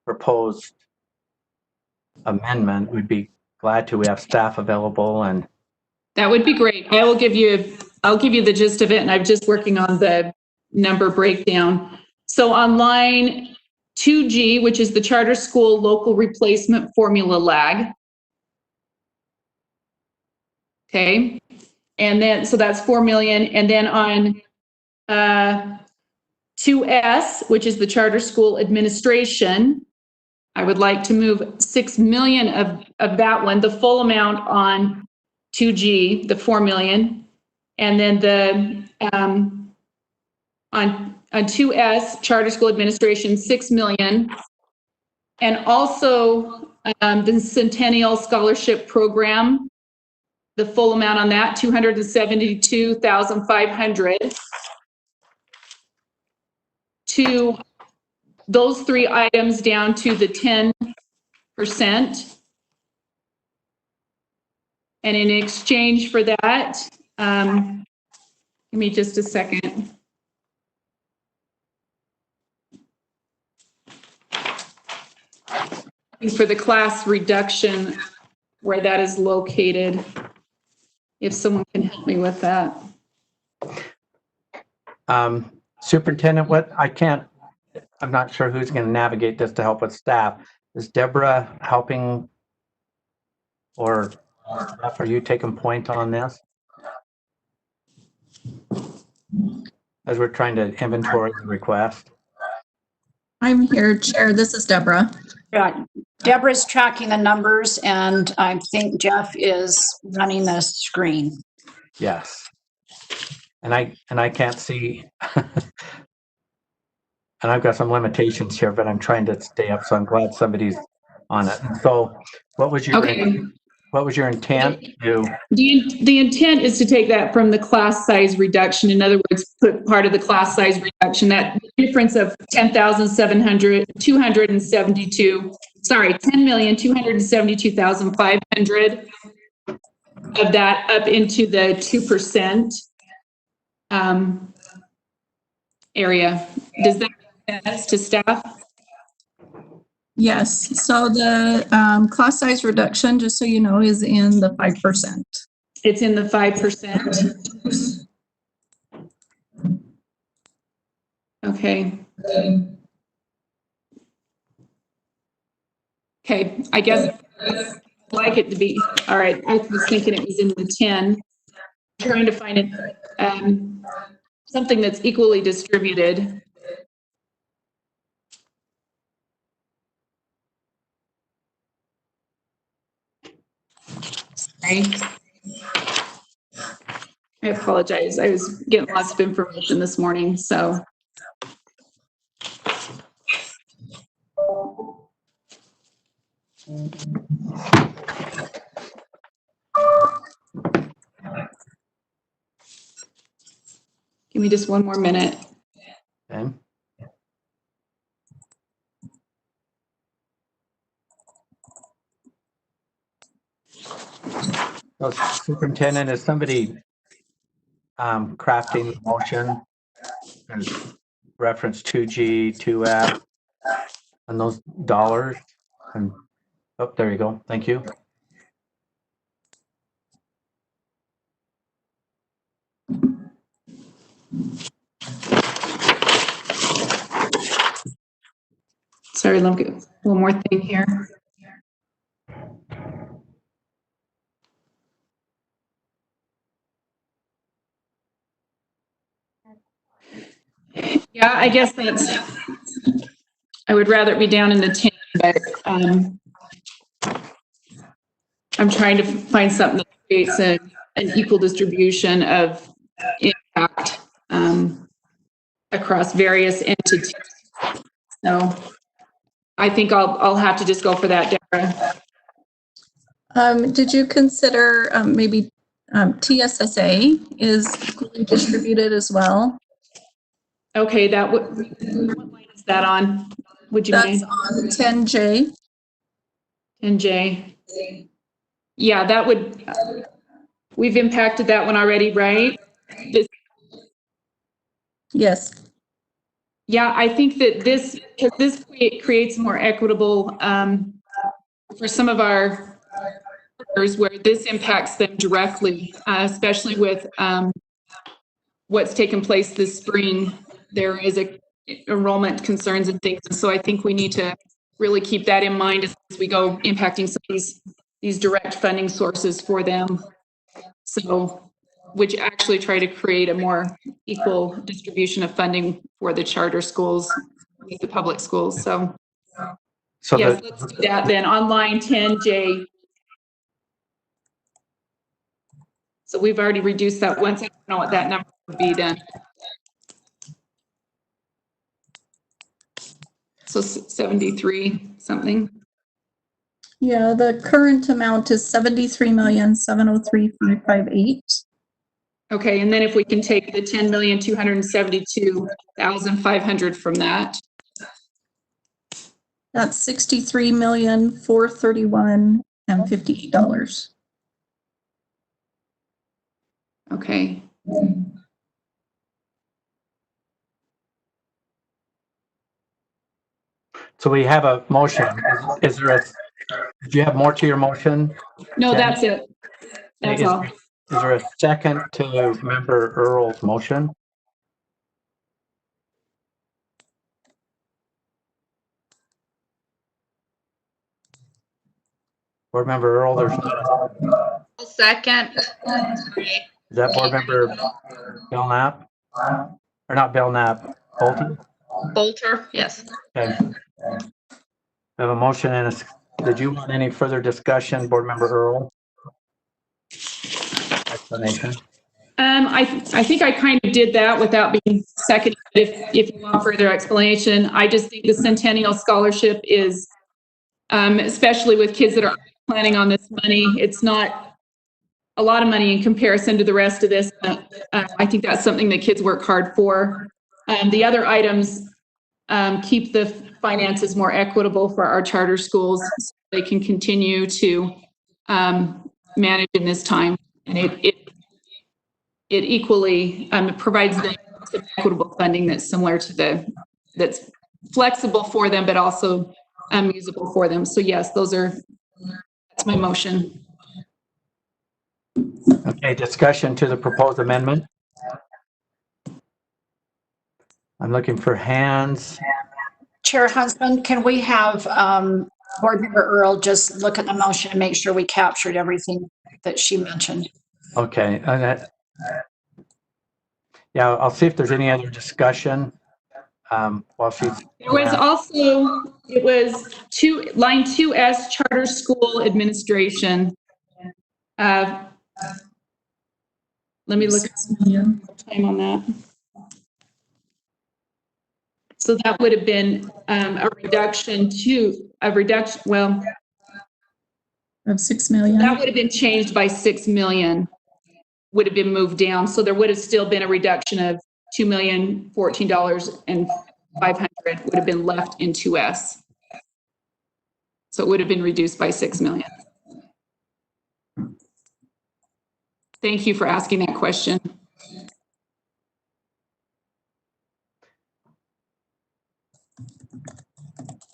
proposed amendment, we'd be glad to. We have staff available, and That would be great. I'll give you the gist of it, and I'm just working on the number breakdown. So on line 2G, which is the charter school local replacement formula lag. Okay. And then, so that's 4 million. And then on 2S, which is the charter school administration, I would like to move 6 million of that one, the full amount on 2G, the 4 million. And then the, on 2S, charter school administration, 6 million. And also the Centennial Scholarship Program, the full amount on that, 272,500. To those three items down to the 10%. And in exchange for that, give me just a second. For the class reduction, where that is located, if someone can help me with that. Superintendent, I'm not sure who's going to navigate this to help with staff. Is Deborah helping, or are you taking point on this? As we're trying to inventory the request. I'm here, Chair. This is Deborah. Right. Deborah's tracking the numbers, and I think Jeff is running the screen. Yes. And I can't see. And I've got some limitations here, but I'm trying to stay up, so I'm glad somebody's on it. And so what was your intent to? The intent is to take that from the class size reduction. In other words, put part of the class size reduction, that difference of 10,272,500 of that up into the 2% area. Does that make sense to staff? Yes, so the class size reduction, just so you know, is in the 5%. It's in the 5%. Okay. Okay, I guess I'd like it to be, all right, I was thinking it was in the 10. trying to find something that's equally distributed. Sorry. I apologize. I was getting lots of information this morning, so. Give me just one more minute. Okay. So, Superintendent, is somebody crafting the motion? There's reference 2G, 2F, and those dollars. And oh, there you go. Thank you. Sorry, let me get one more thing here. Yeah, I guess I would rather it be down in the 10, but I'm trying to find something that creates an equal distribution of impact across various entities. So I think I'll have to just go for that, Deborah. Did you consider maybe TSSA is equally distributed as well? Okay, that would, what line is that on? Would you That's mind? on 10J. 10J. Yeah, that would, we've impacted that one already, right? Yes. Yeah, I think that this creates more equitable for some of our workers where this impacts them directly, especially with what's taken place this spring. There is enrollment concerns and things. And so I think we need to really keep that in mind as we go impacting some of these direct funding sources for them. So, which actually try to create a more equal distribution of funding for the charter schools with the public schools. So yes, let's do that then on line 10J. So we've already reduced that once. I don't know what that number would be then. So 73 something. Yeah, the current amount is 73,703,558. Okay, and then if we can take the 10,272,500 from that. That's $63,431,058. Okay. So we have a motion. Is there a, do you have more to your motion? No, that's it. That's all. Is there a second to Member Earl's motion? Board Member Earl, there's Second. is that Board Member Belknap? Or not Belknap, Bolton? Bolter, yes. Okay. We have a motion and a, did you want any further discussion, Board Member Earl? Explanation? I think I kind of did that without being seconded. If you want further explanation, I just think the Centennial Scholarship is, especially with kids that are planning on this money, it's not a lot of money in comparison to the rest of this. I think that's something that kids work hard for. The other items keep the finances more equitable for our charter schools so they can continue to manage in this time. And it equally provides them some equitable funding that's similar to that's flexible for them, but also usable for them. So yes, that's my motion. Okay, discussion to the proposed amendment. I'm looking for hands. Chair Huntsman, can we have Board Member Earl just look at the motion and make sure we captured everything that she mentioned? Okay, and Yeah, I'll see if there's any other discussion while she's. There was also, it was line 2S, charter school administration. Let me look at time on that. So that would have been a reduction, well, Of 6 million. that would have been changed by 6 million, would have been moved down. So there would have still been a reduction of $2,014,500 would have been left in 2S. So it would have been reduced by 6 million. Thank you for asking that question.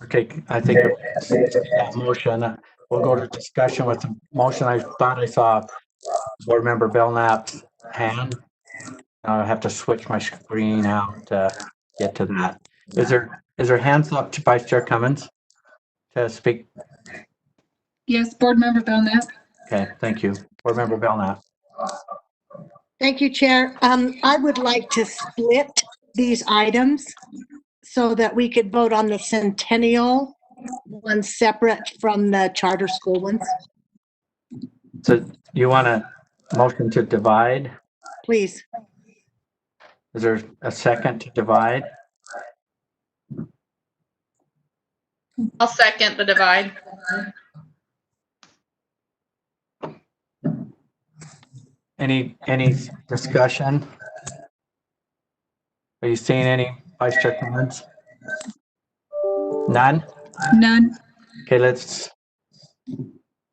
Okay, I think that motion, we'll go to discussion with the motion. I thought I saw Board Member Belknap's hand. I have to switch my screen out to get to that. Is there hands up to Vice Chair Cummins to speak? Yes, Board Member Belknap. Okay, thank you. Board Member Belknap. Thank you, Chair. I would like to split these items so that we could vote on the Centennial one separate from the charter school ones, So you want a motion to divide? please. Is there a second to divide? I'll second the divide. Any discussion? Are you seeing any Vice Chair Cummins? None? None. Okay, let's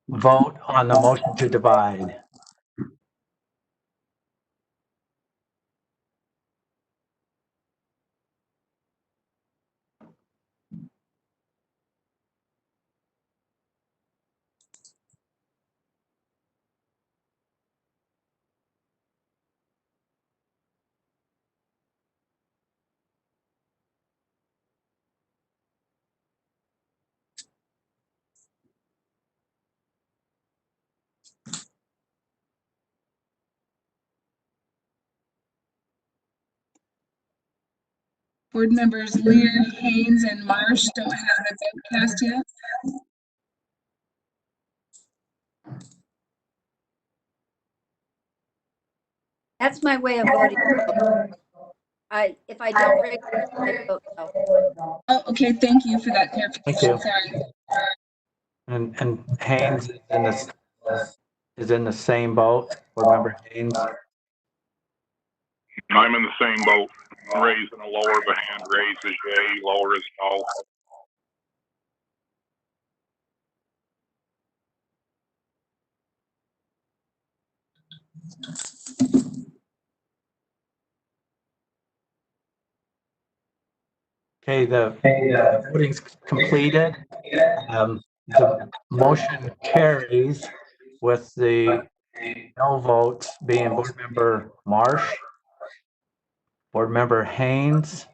vote on the motion to divide. Board members Lear, Haynes, and Marsh don't have their vote cast yet. That's my way of voting. If I don't raise my vote, no. Oh, okay, thank you for that clarification. Thank you. Sorry. And Haynes is in the same boat. Board Member Haynes. I'm in the same boat. Raising a lower of a hand, raise is yay, lower is no. Okay, the voting's completed. The motion carries with the no votes being Board Member Marsh, Board Member Haynes.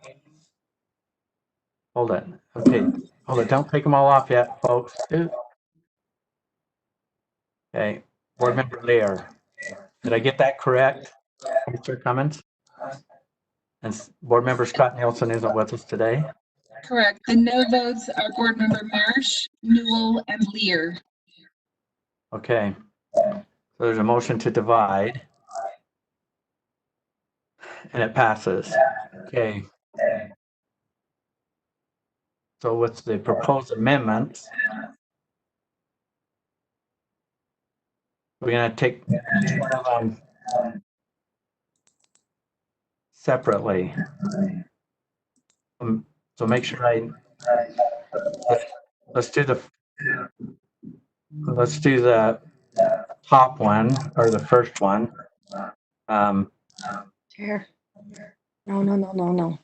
Hold it. Okay, hold it. Don't take them all off yet, folks. Okay, Board Member Lear. Did I get that correct, Mr. Cummins? And Board Member Scott Nielsen isn't with us today. Correct. The no votes are Board Member Marsh, Newell, and Lear. Okay, so there's a motion to divide. And it passes. Okay. So with the proposed amendments, we're going to take one of them separately. So make sure let's do the top one or the first one. Chair. No.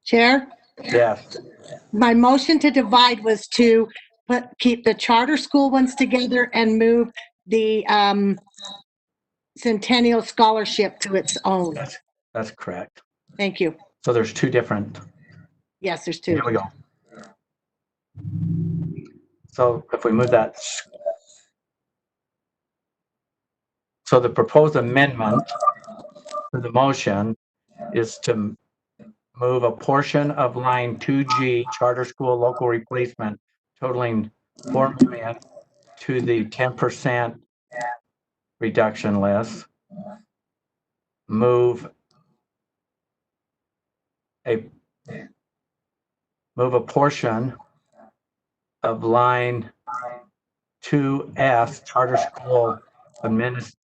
Chair, Yes. my motion to divide was to keep the charter school ones together and move the Centennial Scholarship to its own. That's correct. Thank you. So there's two different. Yes, there's two. Here we go. So if we move that So the proposed amendment to the motion is to move a portion of line 2G charter school local replacement totaling 4 million to the 10% reduction list. Move a portion of line 2S charter school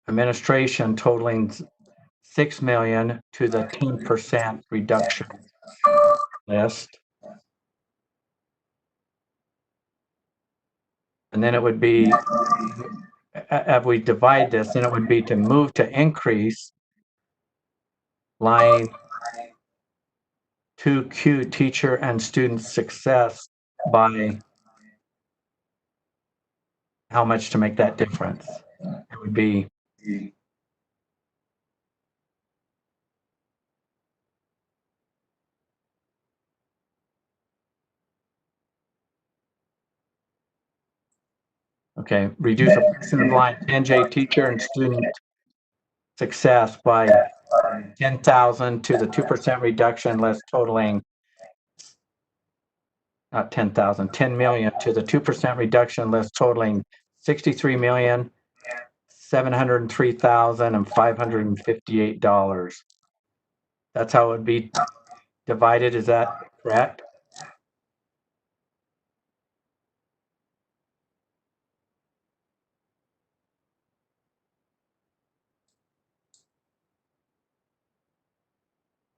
administration totaling 6 million to the 10% reduction list. And then it would be, if we divide this, then it would be to move to increase line 2Q teacher and student success by how much to make that difference? It would be okay, reduce a portion of line 10J teacher and student success by 10,000 to the 2% reduction list totaling not 10,000, 10 million to the 2% reduction list totaling 63,703,558 dollars. That's how it would be divided. Is that correct?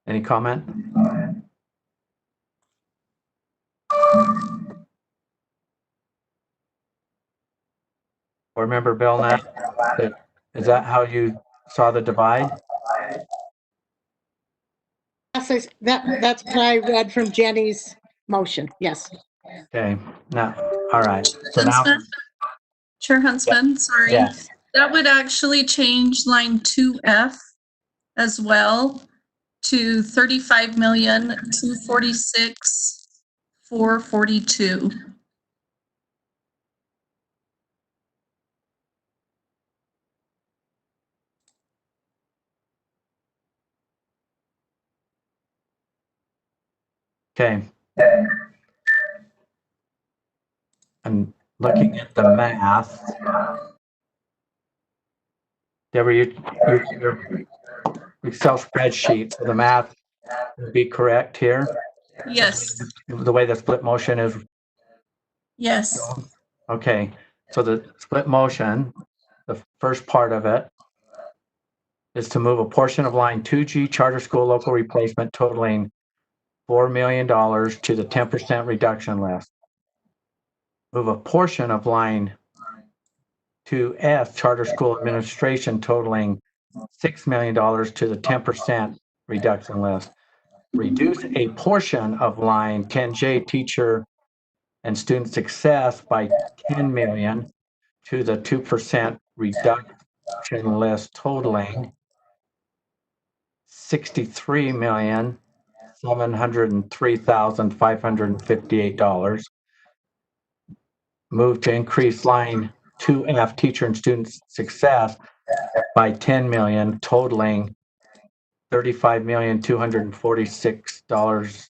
Any comment? Board Member Belknap, is that how you saw the divide? That's what I read from Jenny's motion. Yes. Okay, now, all right. So now, Huntsman? Chair Huntsman, sorry. yes, That would actually change line 2F as well to 35,246,442. okay. I'm looking at the math. Deborah, your Excel spreadsheet, so the math would be correct here? Yes, The way the split motion is? yes. Okay, so the split motion, the first part of it is to move a portion of line 2G charter school local replacement totaling $4 million to the 10% reduction list. Move a portion of line 2S charter school administration totaling $6 million to the 10% reduction list. Reduce a portion of line 10J teacher and student success by 10 million to the 2% reduction list totaling $63,703,558. Move to increase line 2F teacher and student success by 10 million totaling $35,246.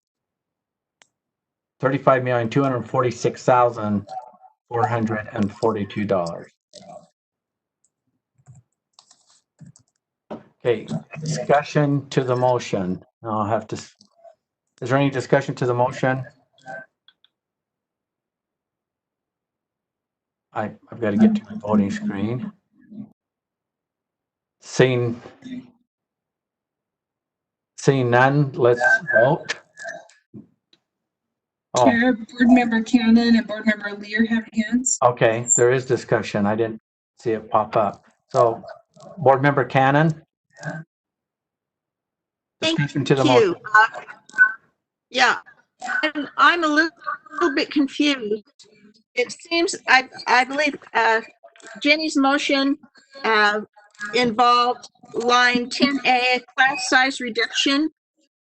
$35,246,442. Okay, discussion to the motion. I'll have to, is there any discussion to the motion? I've got to get to my voting screen. Seeing none, let's vote. Oh, Chair, Board Member Cannon and Board Member Lear have hands. okay, there is discussion. I didn't see it pop up. So, Board Member Cannon? Discussion to the motion. Yeah, I'm a little bit confused. It seems, I believe Jenny's motion involved line 10A, class size reduction.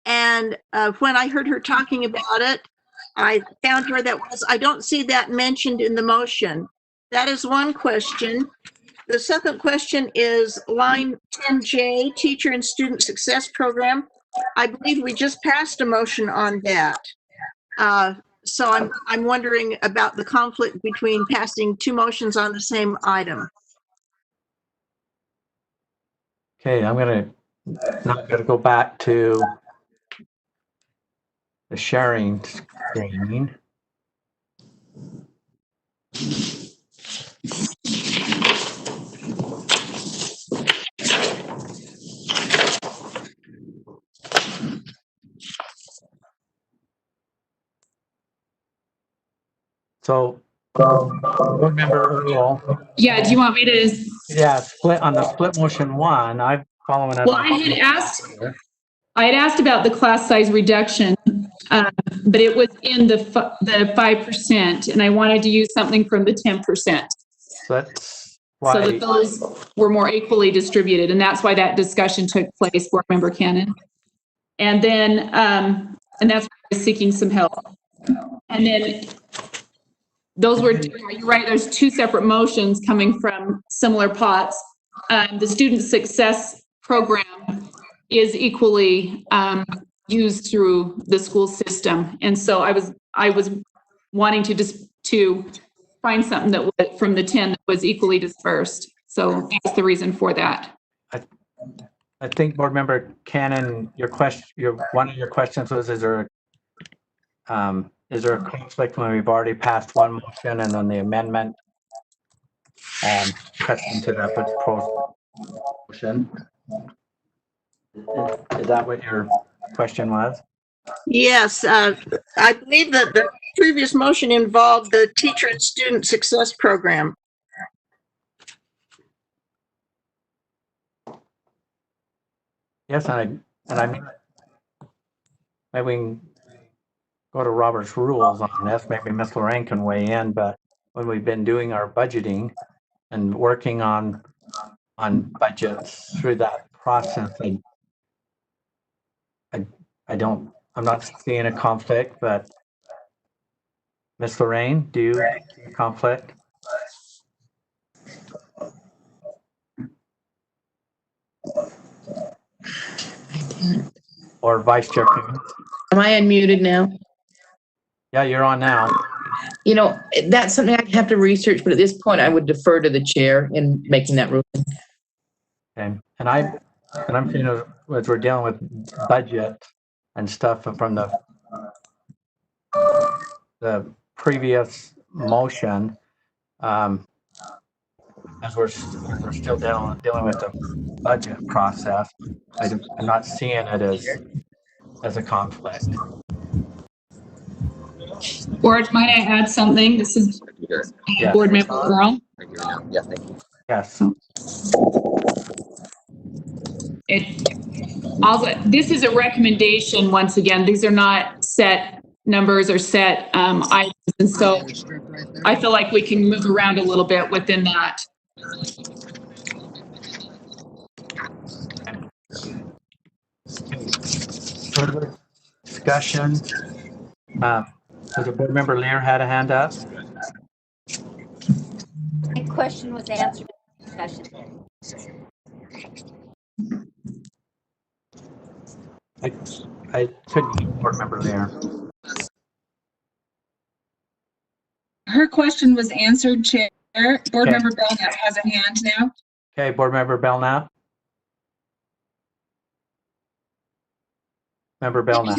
And when I heard her talking about it, I found where that was. I don't see that mentioned in the motion. That is one question. The second question is line 10J, Teacher and Student Success Program. I believe we just passed a motion on that. So I'm wondering about the conflict between passing two motions on the same item. Okay, I'm not gonna go back to the sharing screen. So, board member Earl. Yeah, do you want me to? Yeah, on the split motion one, I'm following it. Well, I had asked about the class size reduction, but it was in the 5%, and I wanted to use something from the 10%. So that's why. So that those were more equally distributed, and that's why that discussion took place, Board Member Cannon. And then, and that's why I was seeking some help. And then those were, you're right, there's two separate motions coming from similar pots. The Student Success Program is equally used through the school system. And so I was wanting to find something that was from the 10 that was equally dispersed. So that's the reason for that. I think Board Member Cannon, one of your questions was, is there a conflict when we've already passed one motion and then the amendment cuts into that proposed motion? Is that what your question was? Yes, I believe that the previous motion involved the Teacher and Student Success Program. Yes, and I mean, maybe we can go to Robert's rules on this. Maybe Ms. Lorraine can weigh in, but when we've been doing our budgeting and working on budgets through that process, I'm not seeing a conflict, but Ms. Lorraine, do you see a conflict? Or Vice Chair Coons? Am I unmuted now? Yeah, you're on now. You know, that's something I have to research, but at this point I would defer to the chair in making that ruling. Okay, and I'm feeling as we're dealing with budget and stuff from the previous motion, as we're still dealing with the budget process, I'm not seeing it as a conflict. Or might I add something? This is Board Member Earl. Yeah, thank you. Yes. This is a recommendation. Once again, these are not set numbers or set items, and so I feel like we can move around a little bit within that. Further discussion. So the Board Member Lear had a hand up. My question was answered in discussion. I couldn't hear Board Member Lear. Her question was answered, Chair. Board Member Belknap has a hand now. Okay, Board Member Belknap. Member Belknap.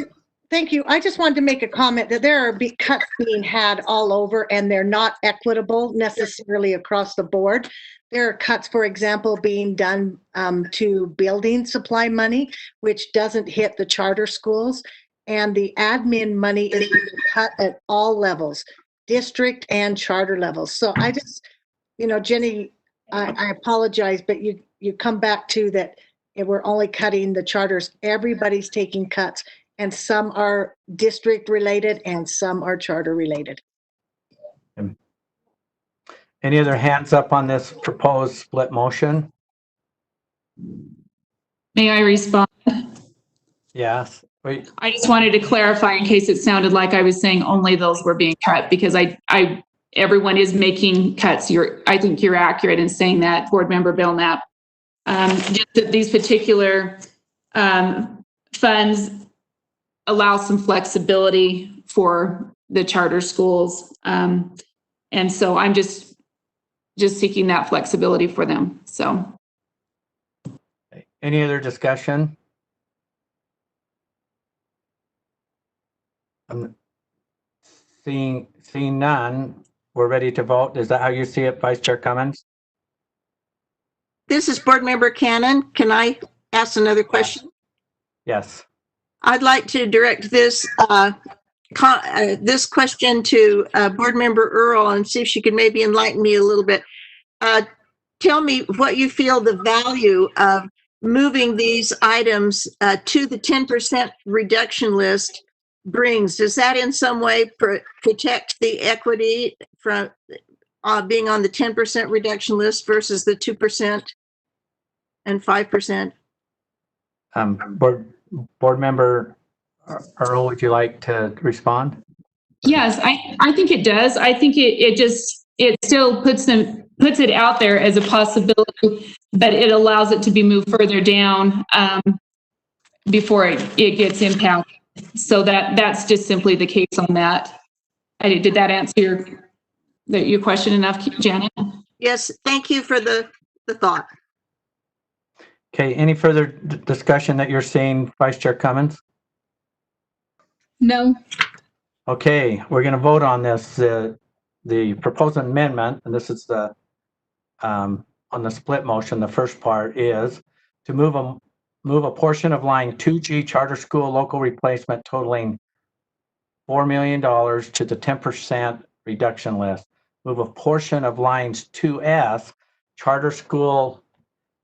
Thank you. I just wanted to make a comment that there are cuts being had all over, and they're not equitable necessarily across the board. There are cuts, for example, being done to building supply money, which doesn't hit the charter schools. And the admin money is being cut at all levels, district and charter levels. So I just, Jenny, I apologize, but you come back to that we're only cutting the charters. Everybody's taking cuts. And some are district related and some are charter related. Any other hands up on this proposed split motion? May I respond? Yes. Wait. I just wanted to clarify in case it sounded like I was saying only those were being cut, because I everyone is making cuts. I think you're accurate in saying that, Board Member Belknap. Just that these particular funds allow some flexibility for the charter schools. And so I'm just seeking that flexibility for them. So. Any other discussion? I'm seeing none. We're ready to vote. Is that how you see it, Vice Chair Cummins? This is Board Member Cannon. Can I ask another question? Yes. I'd like to direct this this question to Board Member Earl and see if she could maybe enlighten me a little bit. Tell me what you feel the value of moving these items to the 10% reduction list brings. Does that in some way protect the equity from being on the 10% reduction list versus the 2% and 5%? Board Member Earl, would you like to respond? Yes, I think it does. I think it still puts it out there as a possibility, but it allows it to be moved further down before it gets impacted. So that's just simply the case on that. Did that answer your question enough, Janet? Yes, thank you for the thought. Okay, any further discussion that you're seeing, Vice Chair Cummins? No. Okay, we're going to vote on this. The proposed amendment, and this is the on the split motion. The first part is to move a portion of line 2G charter school local replacement totaling $4 million to the 10% reduction list. Move a portion of lines 2S charter school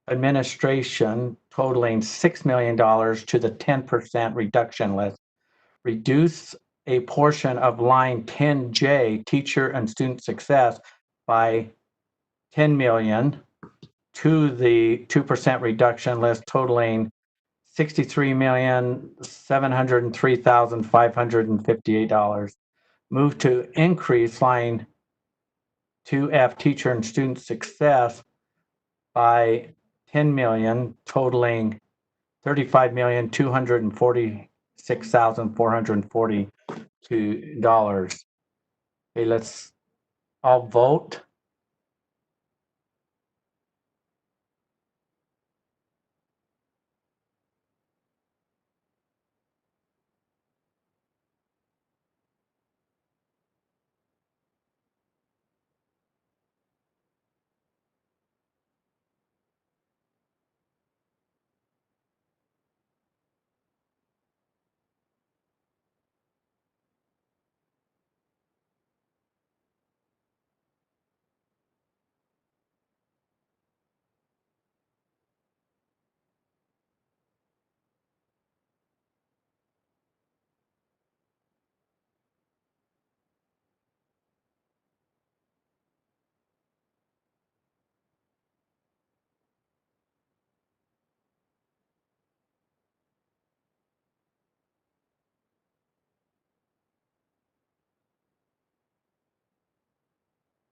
administration totaling $6 million to the 10% reduction list. Reduce a portion of line 10J teacher and student success by 10 million to the 2% reduction list totaling $63,703,558. Move to increase line 2F teacher and student success by 10 million totaling $35,246,442. Okay, let's all vote.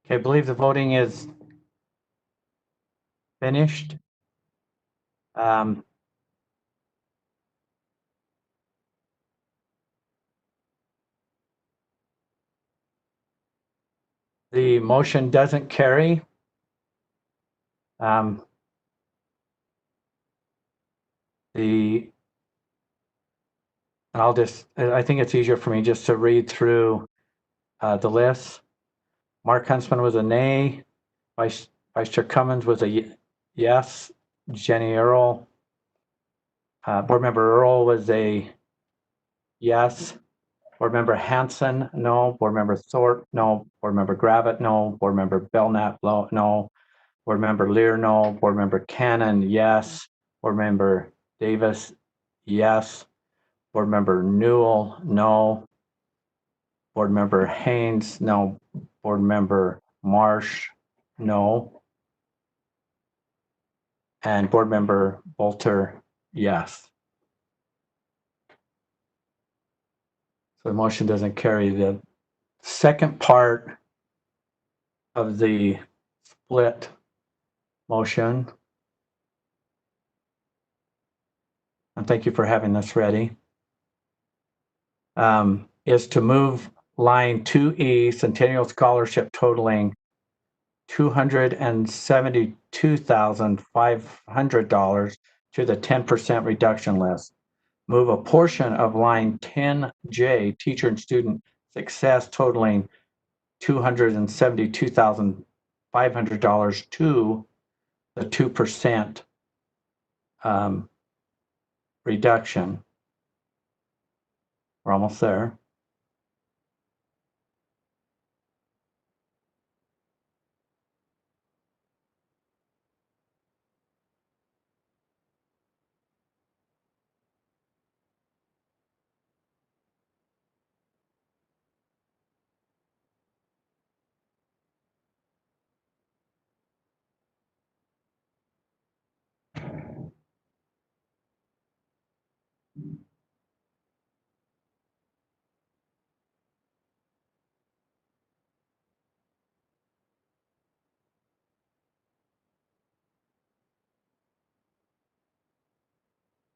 Okay, I believe the voting is finished. The motion doesn't carry. I think it's easier for me just to read through the list. Mark Huntsman was a nay. Vice Chair Cummins was a yes. Jenny Earl. Board Member Earl was a yes. Board Member Hanson, no. Board Member Thorpe, no. Board Member Gravitt, no. Board Member Belknap, no. Board Member Lear, no. Board Member Cannon, yes. Board Member Davis, yes. Board Member Newell, no. Board Member Haynes, no. Board Member Marsh, no. And Board Member Bolter, yes. So the motion doesn't carry. The second part of the split motion. And thank you for having this ready. Is to move line 2E Centennial Scholarship totaling $272,500 to the 10% reduction list. Move a portion of line 10J Teacher and Student Success totaling $272,500 to the 2% reduction. We're almost there.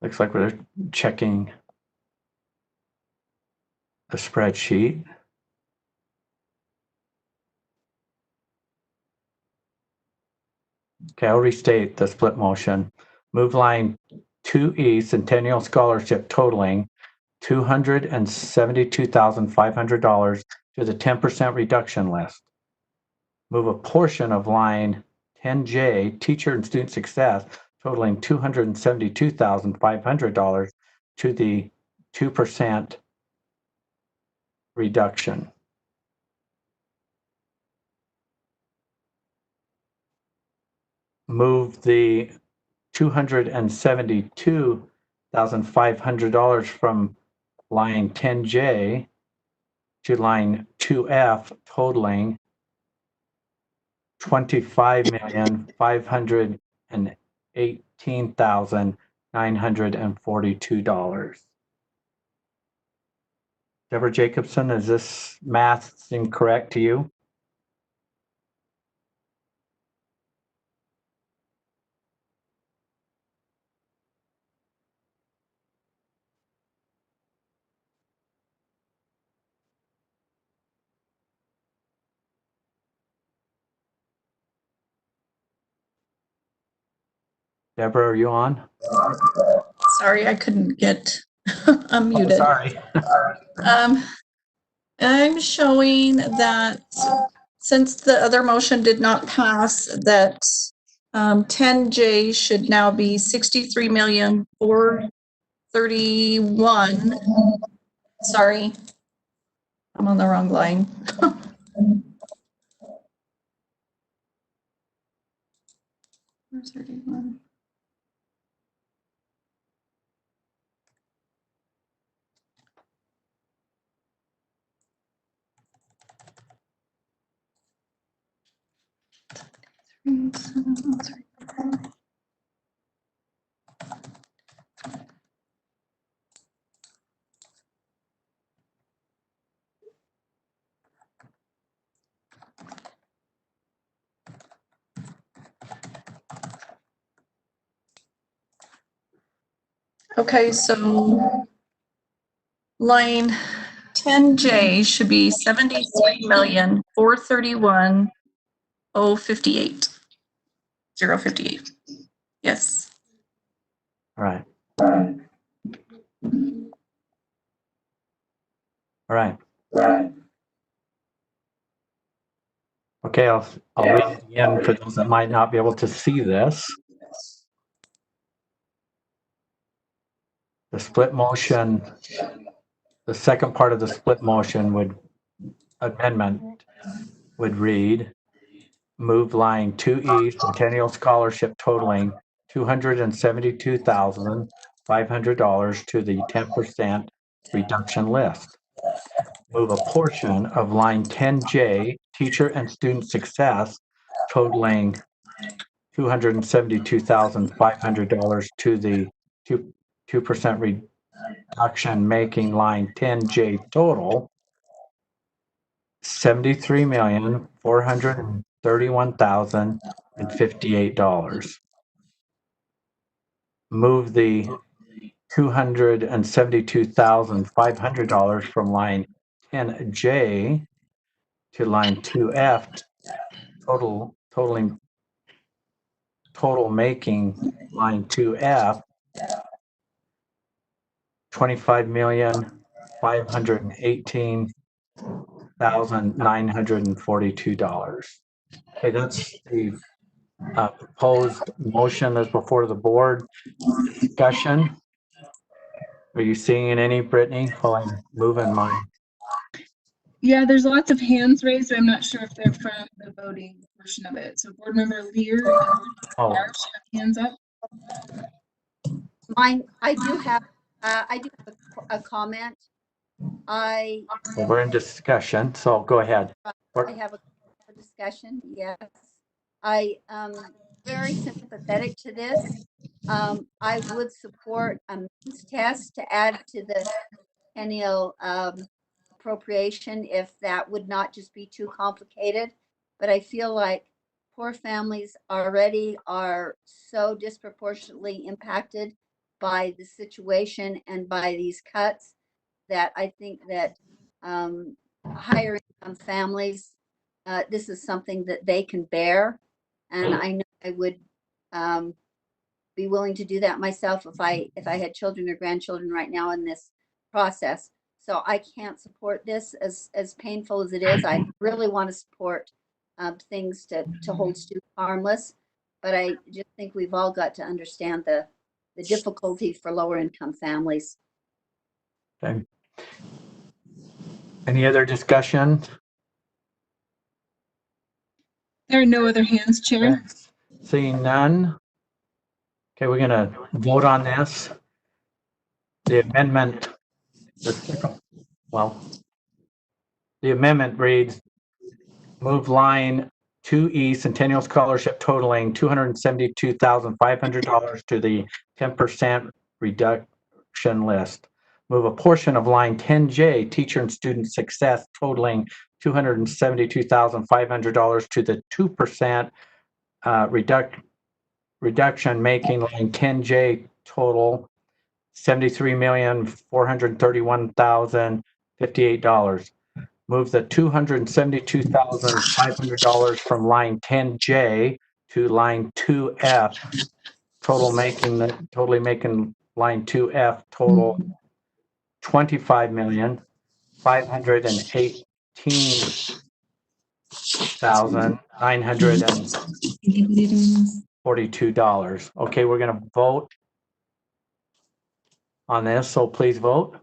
Looks like we're checking the spreadsheet. Okay, I'll restate the split motion. Move line 2E Centennial Scholarship totaling $272,500 to the 10% reduction list. Move a portion of line 10J Teacher and Student Success totaling $272,500 to the 2% reduction. Move the $272,500 from line 10J to line 2F totaling $25,518,942. Deborah Jacobson, is this math seem correct to you? Deborah, are you on? Sorry, I couldn't get Oh, unmuted. sorry. I'm showing that since the other motion did not pass, that 10J should now be 63,431. Sorry, I'm on the wrong line. 431. Okay, so line 10J should be 73,431,058. 058. Yes. All right. All right. Okay, I'll read it again for those that might not be able to see this. The split motion, the second part of the split motion amendment would read, move line 2E Centennial Scholarship totaling $272,500 to the 10% reduction list. Move a portion of line 10J Teacher and Student Success totaling $272,500 to the 2% reduction, making line 10J total $73,431,058. $31,058. Move the $272,500 from line 10J to line 2F, total making line 2F $25,518,942. Okay, that's the proposed motion that's before the board. Discussion. Are you seeing any, Brittany, while I'm moving mine? Yeah, there's lots of hands raised, but I'm not sure if they're from the voting portion of it. So board member Lear and board member Marsh have hands up. Mine, I do have a comment. We're in discussion, so go ahead. I have a discussion. Yes, I am very sympathetic to this. I would support a means test to add to the annual appropriation if that would not just be too complicated. But I feel like poor families already are so disproportionately impacted by the situation and by these cuts that I think that higher income families, this is something that they can bear. And I know I would be willing to do that myself if I had children or grandchildren right now in this process. So I can't support this as painful as it is. I really want to support things to hold students harmless, but I just think we've all got to understand the difficulty for lower income families. Okay. Any other discussion? There are no other hands, Chair. Okay. Seeing none. Okay, we're going to vote on this. The amendment, the amendment reads, move line 2E Centennial Scholarship totaling $272,500 to the 10% reduction list. Move a portion of line 10J Teacher and Student Success totaling $272,500 to the 2% reduction, making line 10J total $73,431,058. Move the $272,500 from line 10J to line 2F, totally making line 2F total $25,518,942. Okay, we're going to vote on this, so please vote.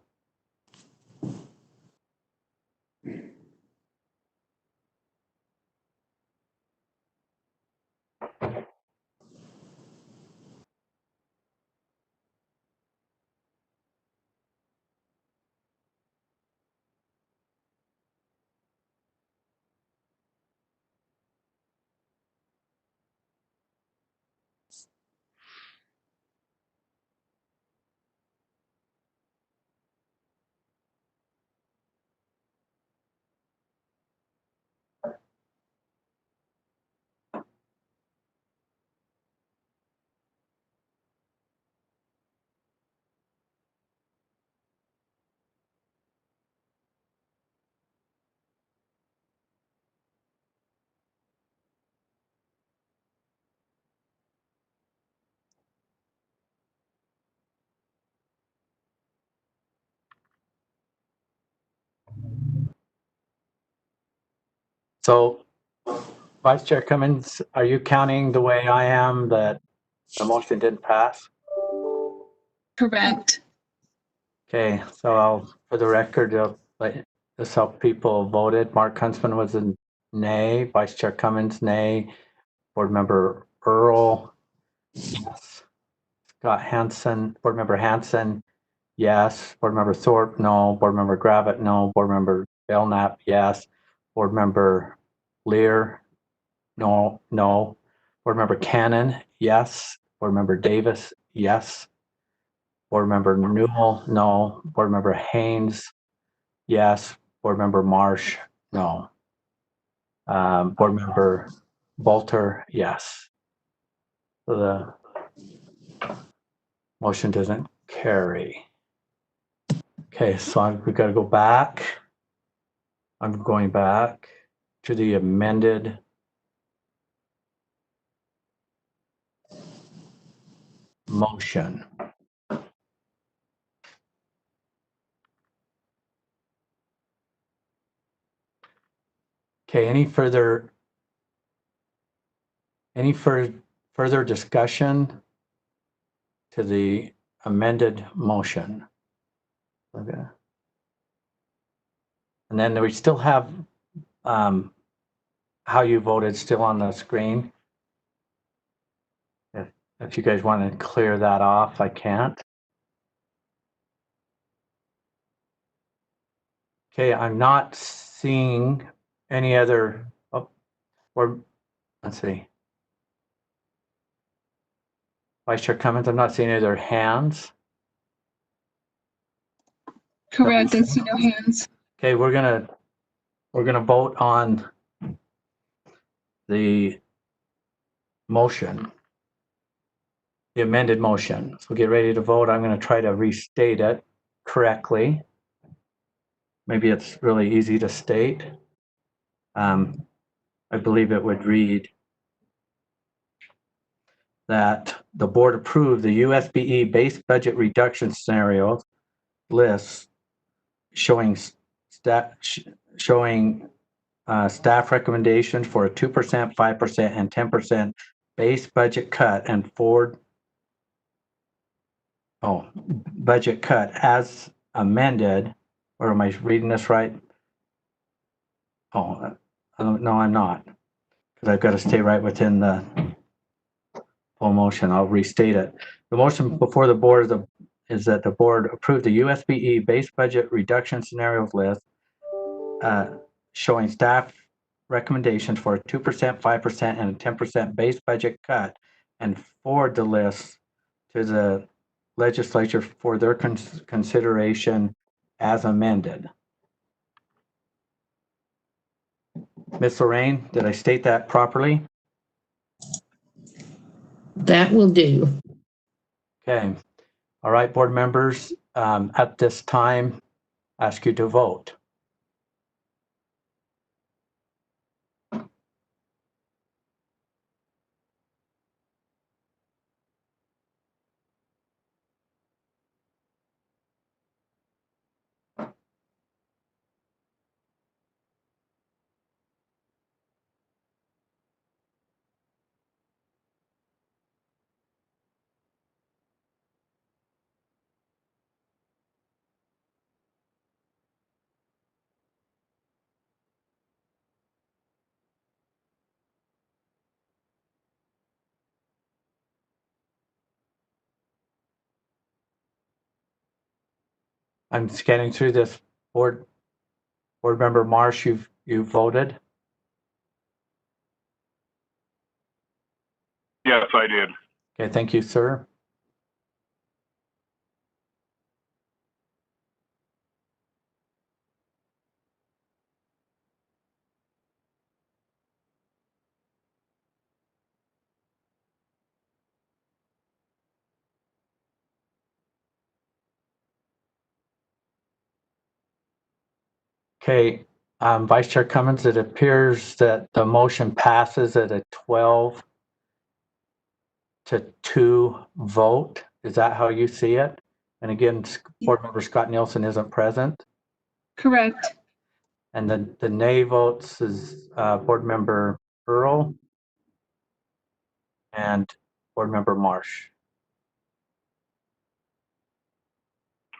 So, Vice Chair Cummins, are you counting the way I am that the motion didn't pass? Correct. Okay, so I'll, for the record, let this help people voted. Mark Huntsman was a nay, Vice Chair Cummins, nay, Board Member Earl, yes. Scott Hansen, Board Member Hansen, yes. Board Member Thorpe, no. Board Member Gravitt, no. Board Member Belknap, yes. Board Member Lear, no. Board Member Cannon, yes. Board Member Davis, yes. Board Member Newell, no. Board Member Haynes, yes. Board Member Marsh, no. Board Member Bolter, yes. So the motion doesn't carry. Okay, so we've got to go back. I'm going back to the amended motion. Okay, any further discussion to the amended motion? Okay. And then we still have how you voted still on the screen. If you guys want to clear that off, I can't. Okay, I'm not seeing any other, or let's see. Vice Chair Cummins, I'm not seeing any other hands. Correct, I see no hands. Okay, we're gonna vote on the motion, the amended motion. So get ready to vote. I'm gonna try to restate it correctly. Maybe it's really easy to state. I believe it would read that the board approved the USBE base budget reduction scenarios list showing staff recommendations for a 2%, 5%, and 10% base budget cut and budget cut as amended. Or am I reading this right? Oh, no, I'm not, because I've got to stay right within the full motion. I'll restate it. The motion before the board is that the board approve the USBE base budget reduction scenarios list showing staff recommendations for a 2%, 5%, and a 10% base budget cut, and forward the list to the legislature for their consideration as amended. Ms. Lorraine, did I state that properly? That will do. Okay. All right, board members, at this time, ask you to vote. I'm scanning through this. Board member Marsh, you've voted. Yes, I did. Okay, thank you, sir. Okay, Vice Chair Cummins, it appears that the motion passes at a 12-2 vote. Is that how you see it? And again, board member Scott Nielsen isn't present. Correct. And the nay votes is board member Earl and board member Marsh.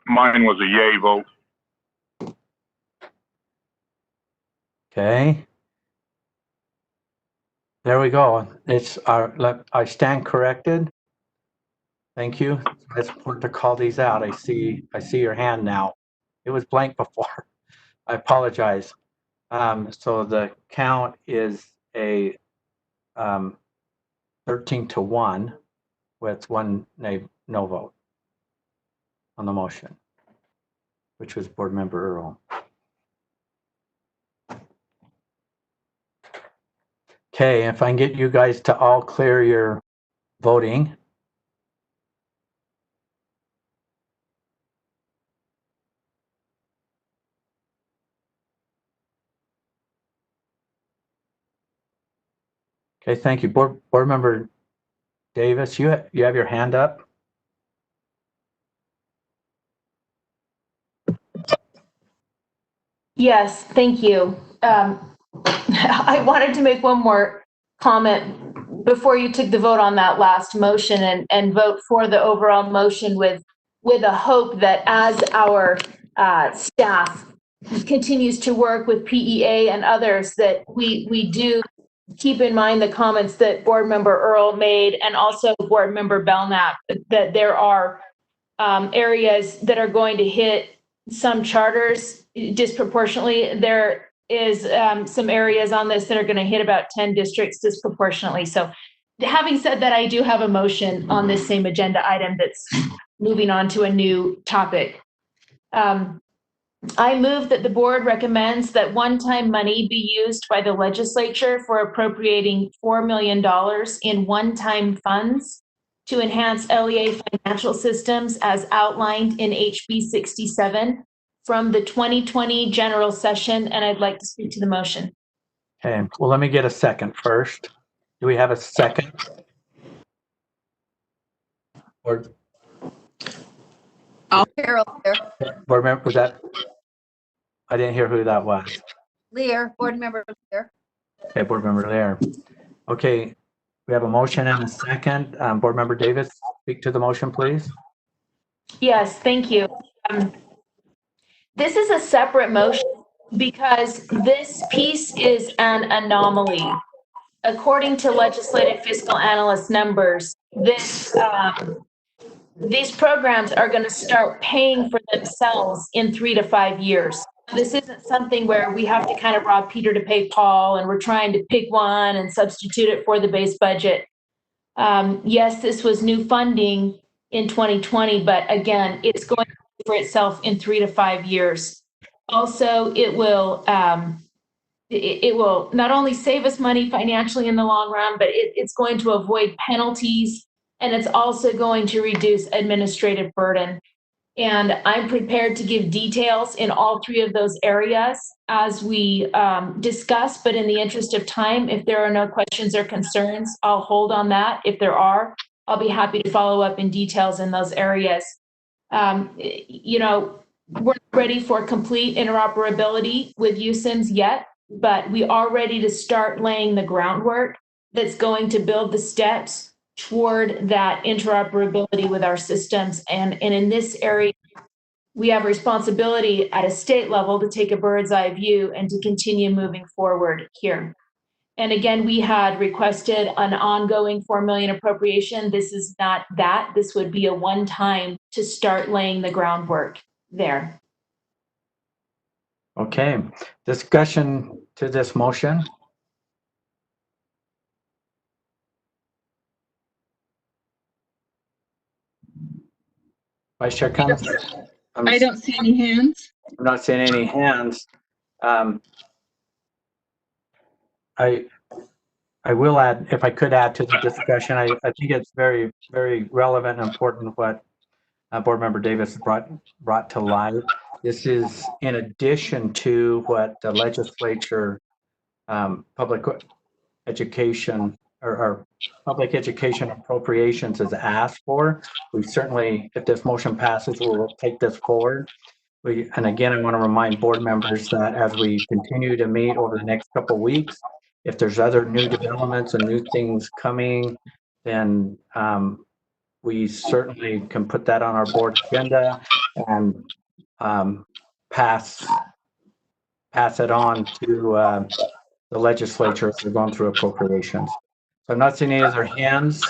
Mine was a yay vote. Okay. There we go. It's I stand corrected. Thank you. It's important to call these out. I see your hand now. It was blank before. I apologize. So the count is a 13-1 with one no vote on the motion, which was board member Earl. Okay, if I can get you guys to all clear your voting. Okay, thank you. Board Member Davis, you have your hand up. Yes, thank you. I wanted to make one more comment before you took the vote on that last motion and vote for the overall motion with a hope that as our staff continues to work with PEA and others, that we do keep in mind the comments that Board Member Earl made and also Board Member Belknap, that there are areas that are going to hit some charters disproportionately. There is some areas on this that are going to hit about 10 districts disproportionately. So having said that, I do have a motion on this same agenda item that's moving on to a new topic. I move that the board recommends that one-time money be used by the legislature for appropriating $4 million in one-time funds to enhance LEA financial systems as outlined in HB 67 from the 2020 general session, and I'd like to speak to the motion. Okay, well, let me get a second first. Do we have a second? Or Carol Lear. Board Member, was that? I didn't hear who that was. Lear, Board Member Lear. Okay, Board Member Lear. Okay, we have a motion and a second. Board Member Davis, speak to the motion, please. Yes, thank you. This is a separate motion because this piece is an anomaly. According to legislative fiscal analyst numbers, these programs are going to start paying for themselves in 3 to 5 years. This isn't something where we have to kind of rob Peter to pay Paul and we're trying to pick one and substitute it for the base budget. Yes, this was new funding in 2020, but again, it's going to pay for itself in 3 to 5 years. Also, it will not only save us money financially in the long run, but it's going to avoid penalties, and it's also going to reduce administrative burden. And I'm prepared to give details in all 3 of those areas as we discuss, but in the interest of time, if there are no questions or concerns, I'll hold on that. If there are, I'll be happy to follow up in details in those areas. You know, we're not ready for complete interoperability with USIMS yet, but we are ready to start laying the groundwork that's going to build the steps toward that interoperability with our systems. And in this area, we have responsibility at a state level to take a bird's eye view and to continue moving forward here. And again, we had requested an ongoing $4 million appropriation. This is not that. This would be a one-time to start laying the groundwork there. Okay, discussion to this motion. Vice Chair Cummings? I don't see any hands. I'm not seeing any hands. I will add, if I could add to the discussion, I think it's very, very relevant and important what Board Member Davis brought to light. This is in addition to what the legislature, public education or public education appropriations has asked for. We certainly, if this motion passes, we'll take this forward. And again, I want to remind board members that as we continue to meet over the next couple of weeks, if there's other new developments and new things coming, then we certainly can put that on our board agenda and pass it on to the legislature if they're going through appropriations. So I'm not seeing any other hands,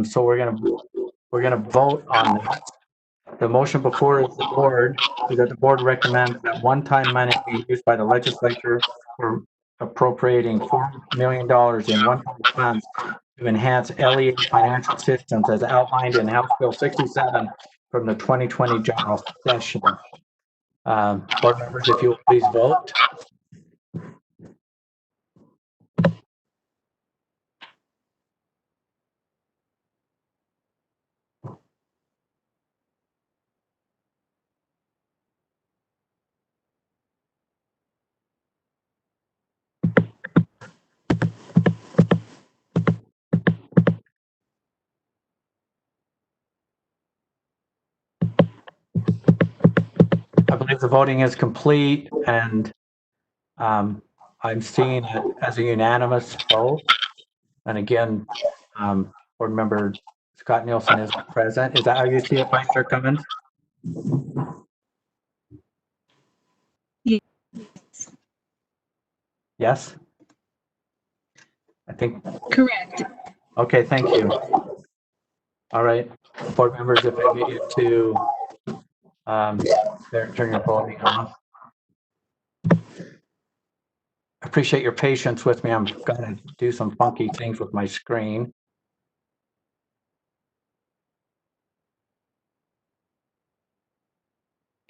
so we're gonna vote on that. The motion before the board is that the board recommends that one-time money be used by the legislature for appropriating $4 million in one-time funds to enhance LEA financial systems as outlined in House Bill 67 from the 2020 general session. Board members, if you will please vote. believe the voting is complete, and I'm seeing it as a unanimous vote. And again, Board Member Scott Nielsen is present. Is that how you see it, Vice Chair Cummins? Yes? I think, Correct. okay, thank you. All right, board members, if I get you to turn your voting off. I appreciate your patience with me. I'm going to do some funky things with my screen.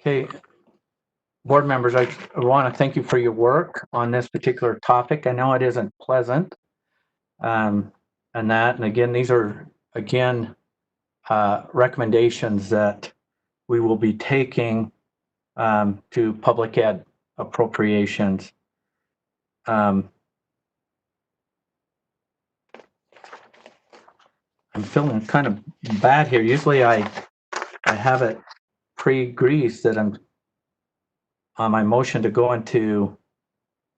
Okay, board members, I want to thank you for your work on this particular topic. I know it isn't pleasant. And again, these are, again, recommendations that we will be taking to public ed appropriations. I'm feeling kind of bad here. Usually I have it pre-greased that I'm on my motion to go into,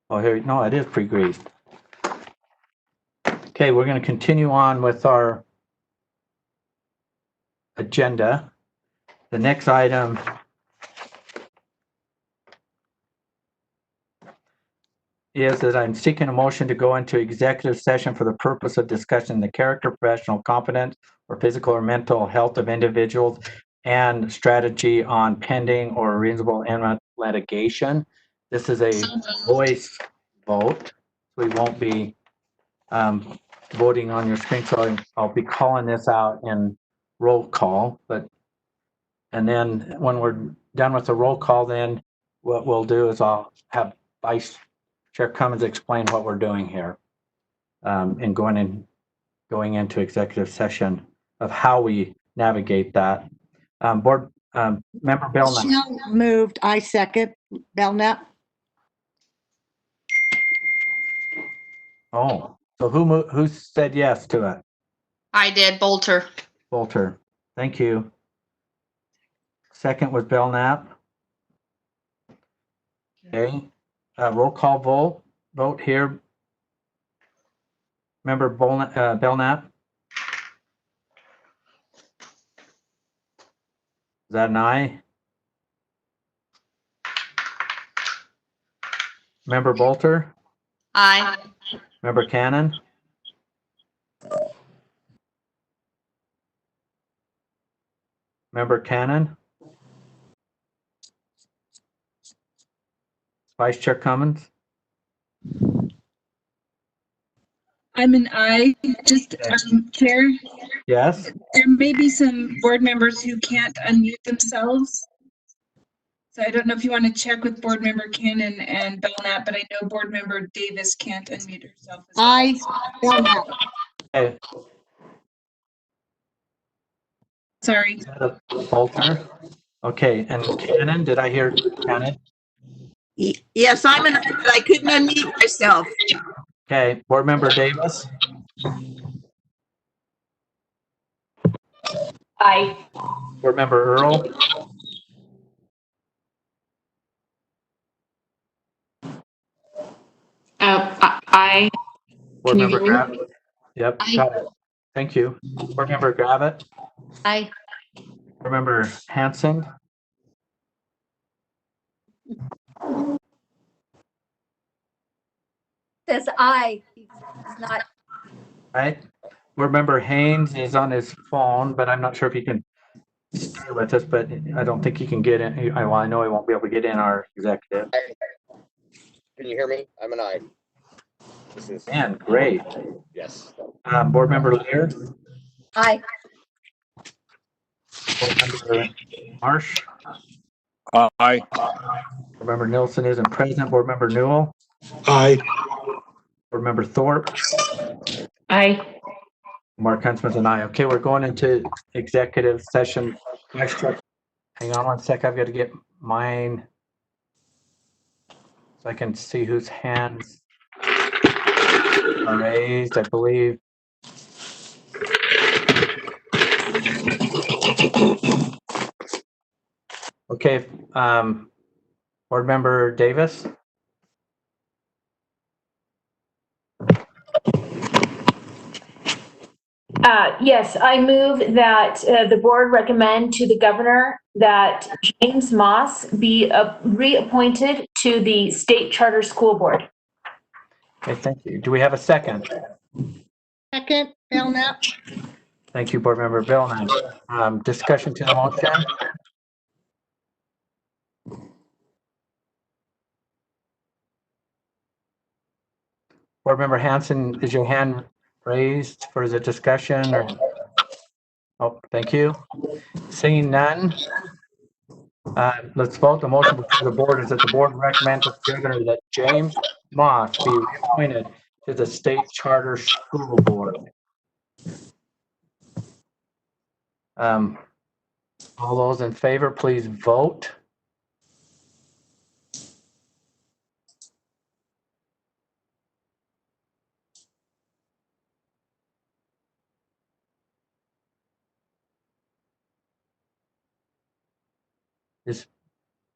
oh, here, no, it is pre-greased. Okay, we're going to continue on with our agenda. The next item is that I'm seeking a motion to go into executive session for the purpose of discussing the character, professional competence, or physical or mental health of individuals and strategy on pending or reasonable imminent litigation. This is a voice vote. We won't be voting on your screen, so I'll be calling this out in roll call. And then when we're done with the roll call, then what we'll do is I'll have Vice Chair Cummins explain what we're doing here and going into executive session of how we navigate that. Board Member Belknap. Michelle moved, I second. Belknap? Oh, so who said yes to it? I did, Bolter. Bolter. Thank you. Second was Belknap. Okay. Roll call vote here. Member Belknap. Is that an aye? Member Bolter? Aye. Member Cannon? Member Cannon? Vice Chair Cummins? I'm an aye. Just, Chair, Yes? there may be some board members who can't unmute themselves. So I don't know if you want to check with board member Cannon and Belknap, but I know board member Davis can't unmute herself as well. Aye. Belknap. Okay. Sorry. Bolter? Okay, and Cannon, did I hear Cannon? Yes, I'm an aye, but I couldn't unmute myself. Okay, Board Member Davis? Aye. Board Member Earl? Aye. Board Can you Member hear me? Gravitt? Yep, got it. Thank you. Board Member Gravitt? Aye. Board Member Hanson? Says aye. He's not. Right. Board Member Haynes is on his phone, but I'm not sure if he can stay with us, but I don't think he can get in. Well, I know he won't be able to get in our executive. Can you hear me? I'm an aye. This is. Man, great. Yes. Board Member Lear? Aye. Board Member Marsh? Aye. Board Member Nielsen isn't present. Board Member Newell? Aye. Board Member Thorpe? Aye. Mark Huntsman's an aye. Okay, we're going into executive session. Hang on one sec. I've got to get mine so I can see whose hands are raised, I believe. Okay, Board Member Davis? Yes, I move that the board recommend to the governor that James Moss be reappointed to the State Charter School Board. Okay, thank you. Do we have a second? Second, Belknap. Thank you, Board Member Billman. Discussion to the motion? Board Member Hanson, is your hand raised for the discussion or? Oh, thank you. Seeing none, let's vote. The motion before the board is that the board recommends to the governor that James Moss be reappointed to the State Charter School Board. All those in favor, please vote. Is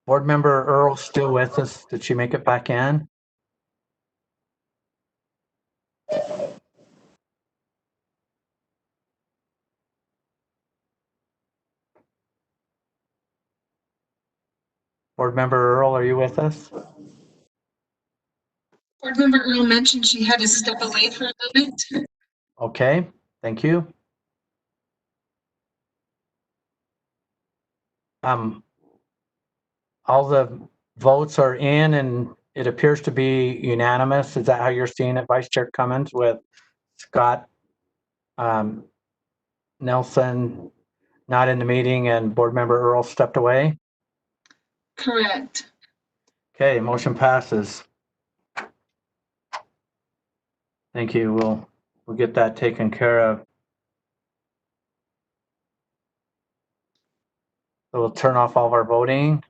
Board Member Earl still with us? Did she make it back in? Board Member Earl, are you with us? Board Member Earl mentioned she had to step away for a moment. Okay, thank you. All the votes are in and it appears to be unanimous. Is that how you're seeing it, Vice Chair Cummins, with Scott Nelson not in the meeting and Board Member Earl stepped away? Correct. Okay, motion passes. Thank you. We'll get that taken care of. So we'll turn off all of our voting.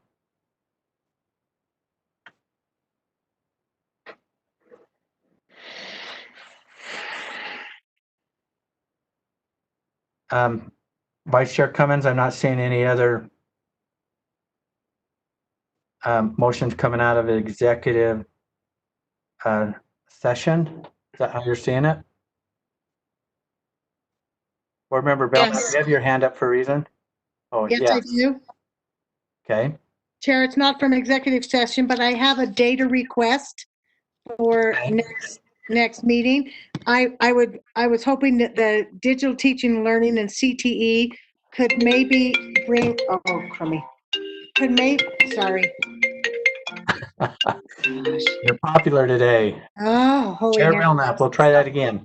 Vice Chair Cummins, I'm not seeing any other motions coming out of executive session. Is that how you're seeing it? Board Member Bell, Yes. you have your hand up for a reason? Oh, Yes, yeah. I do. Okay. Chair, it's not from executive session, but I have a data request for next meeting. I was hoping that the digital teaching and learning and CTE could maybe bring, oh, crummy. Sorry. Gosh. You're popular today. Oh, holy Chair heck. Belknap, we'll try that again.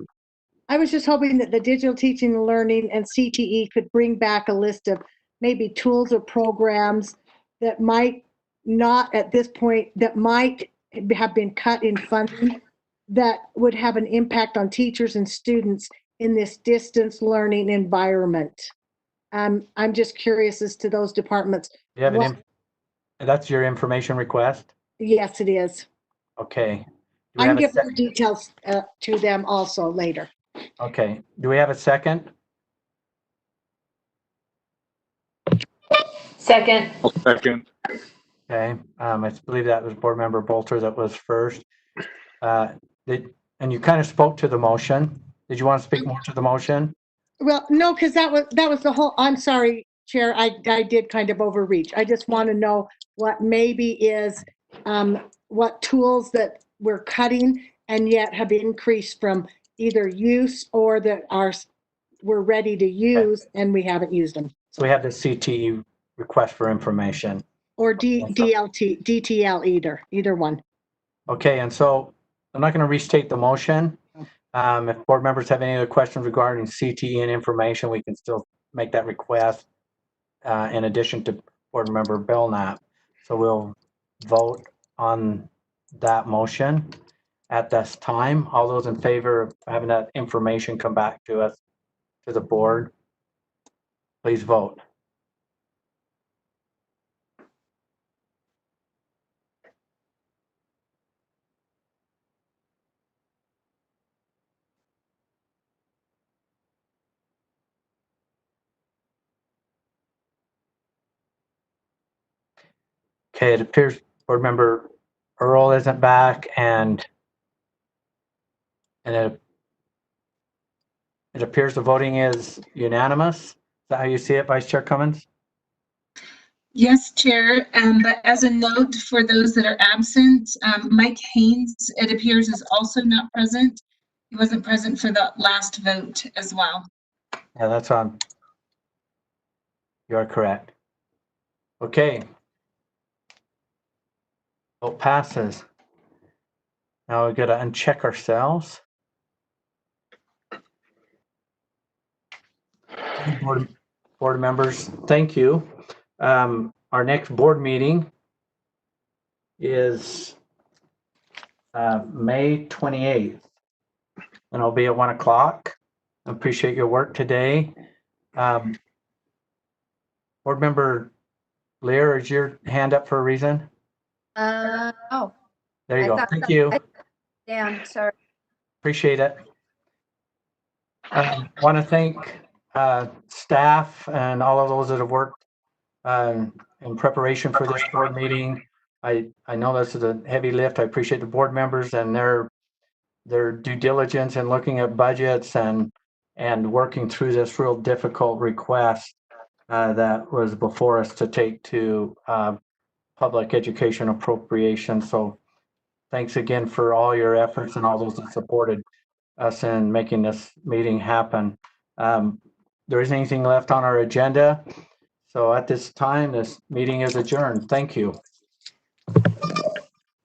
I was just hoping that the digital teaching and learning and CTE could bring back a list of maybe tools or programs that might not at this point, that might have been cut in funding that would have an impact on teachers and students in this distance learning environment. I'm just curious as to those departments. You have that's your information request? Yes, it is. Okay. I can give more details to them also later. Okay. Do we have a second? Second. Second. Okay. I believe that was Board Member Bolter that was first. And you kind of spoke to the motion. Did you want to speak more to the motion? Well, no, because that was the whole, I'm sorry, Chair, I did kind of overreach. I just want to know what maybe is, what tools that we're cutting and yet have increased from either use or that we're ready to use and we haven't used them. So we have the CTE request for information. Or DTL either one. Okay, and so I'm not going to restate the motion. If board members have any other questions regarding CTE and information, we can still make that request in addition to Board Member Belknap. So we'll vote on that motion at this time. All those in favor of having that information come back to us, to the board, please vote. Okay, it appears Board Member Earl isn't back, and it appears the voting is unanimous. Is that how you see it, Vice Chair Cummins? Yes, Chair. But as a note for those that are absent, Mike Haynes, it appears, is also not present. He wasn't present for the last vote as well. Yeah, that's on. You are correct. Okay. Vote passes. Now we got to uncheck ourselves. Board members, thank you. Our next board meeting is May 28th, and it'll be at 1 o'clock. I appreciate your work today. Board Member Lear, is your hand up for a reason? Oh, There you I go. thought Thank so. you. Damn, sorry. Appreciate it. Want to thank staff and all of those that have worked in preparation for this board meeting. I know this is a heavy lift. I appreciate the board members and their due diligence in looking at budgets and working through this real difficult request that was before us to take to public education appropriation. So thanks again for all your efforts and all those that supported us in making this meeting happen. There isn't anything left on our agenda. So at this time, this meeting is adjourned. Thank you.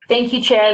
Thank you, Chair.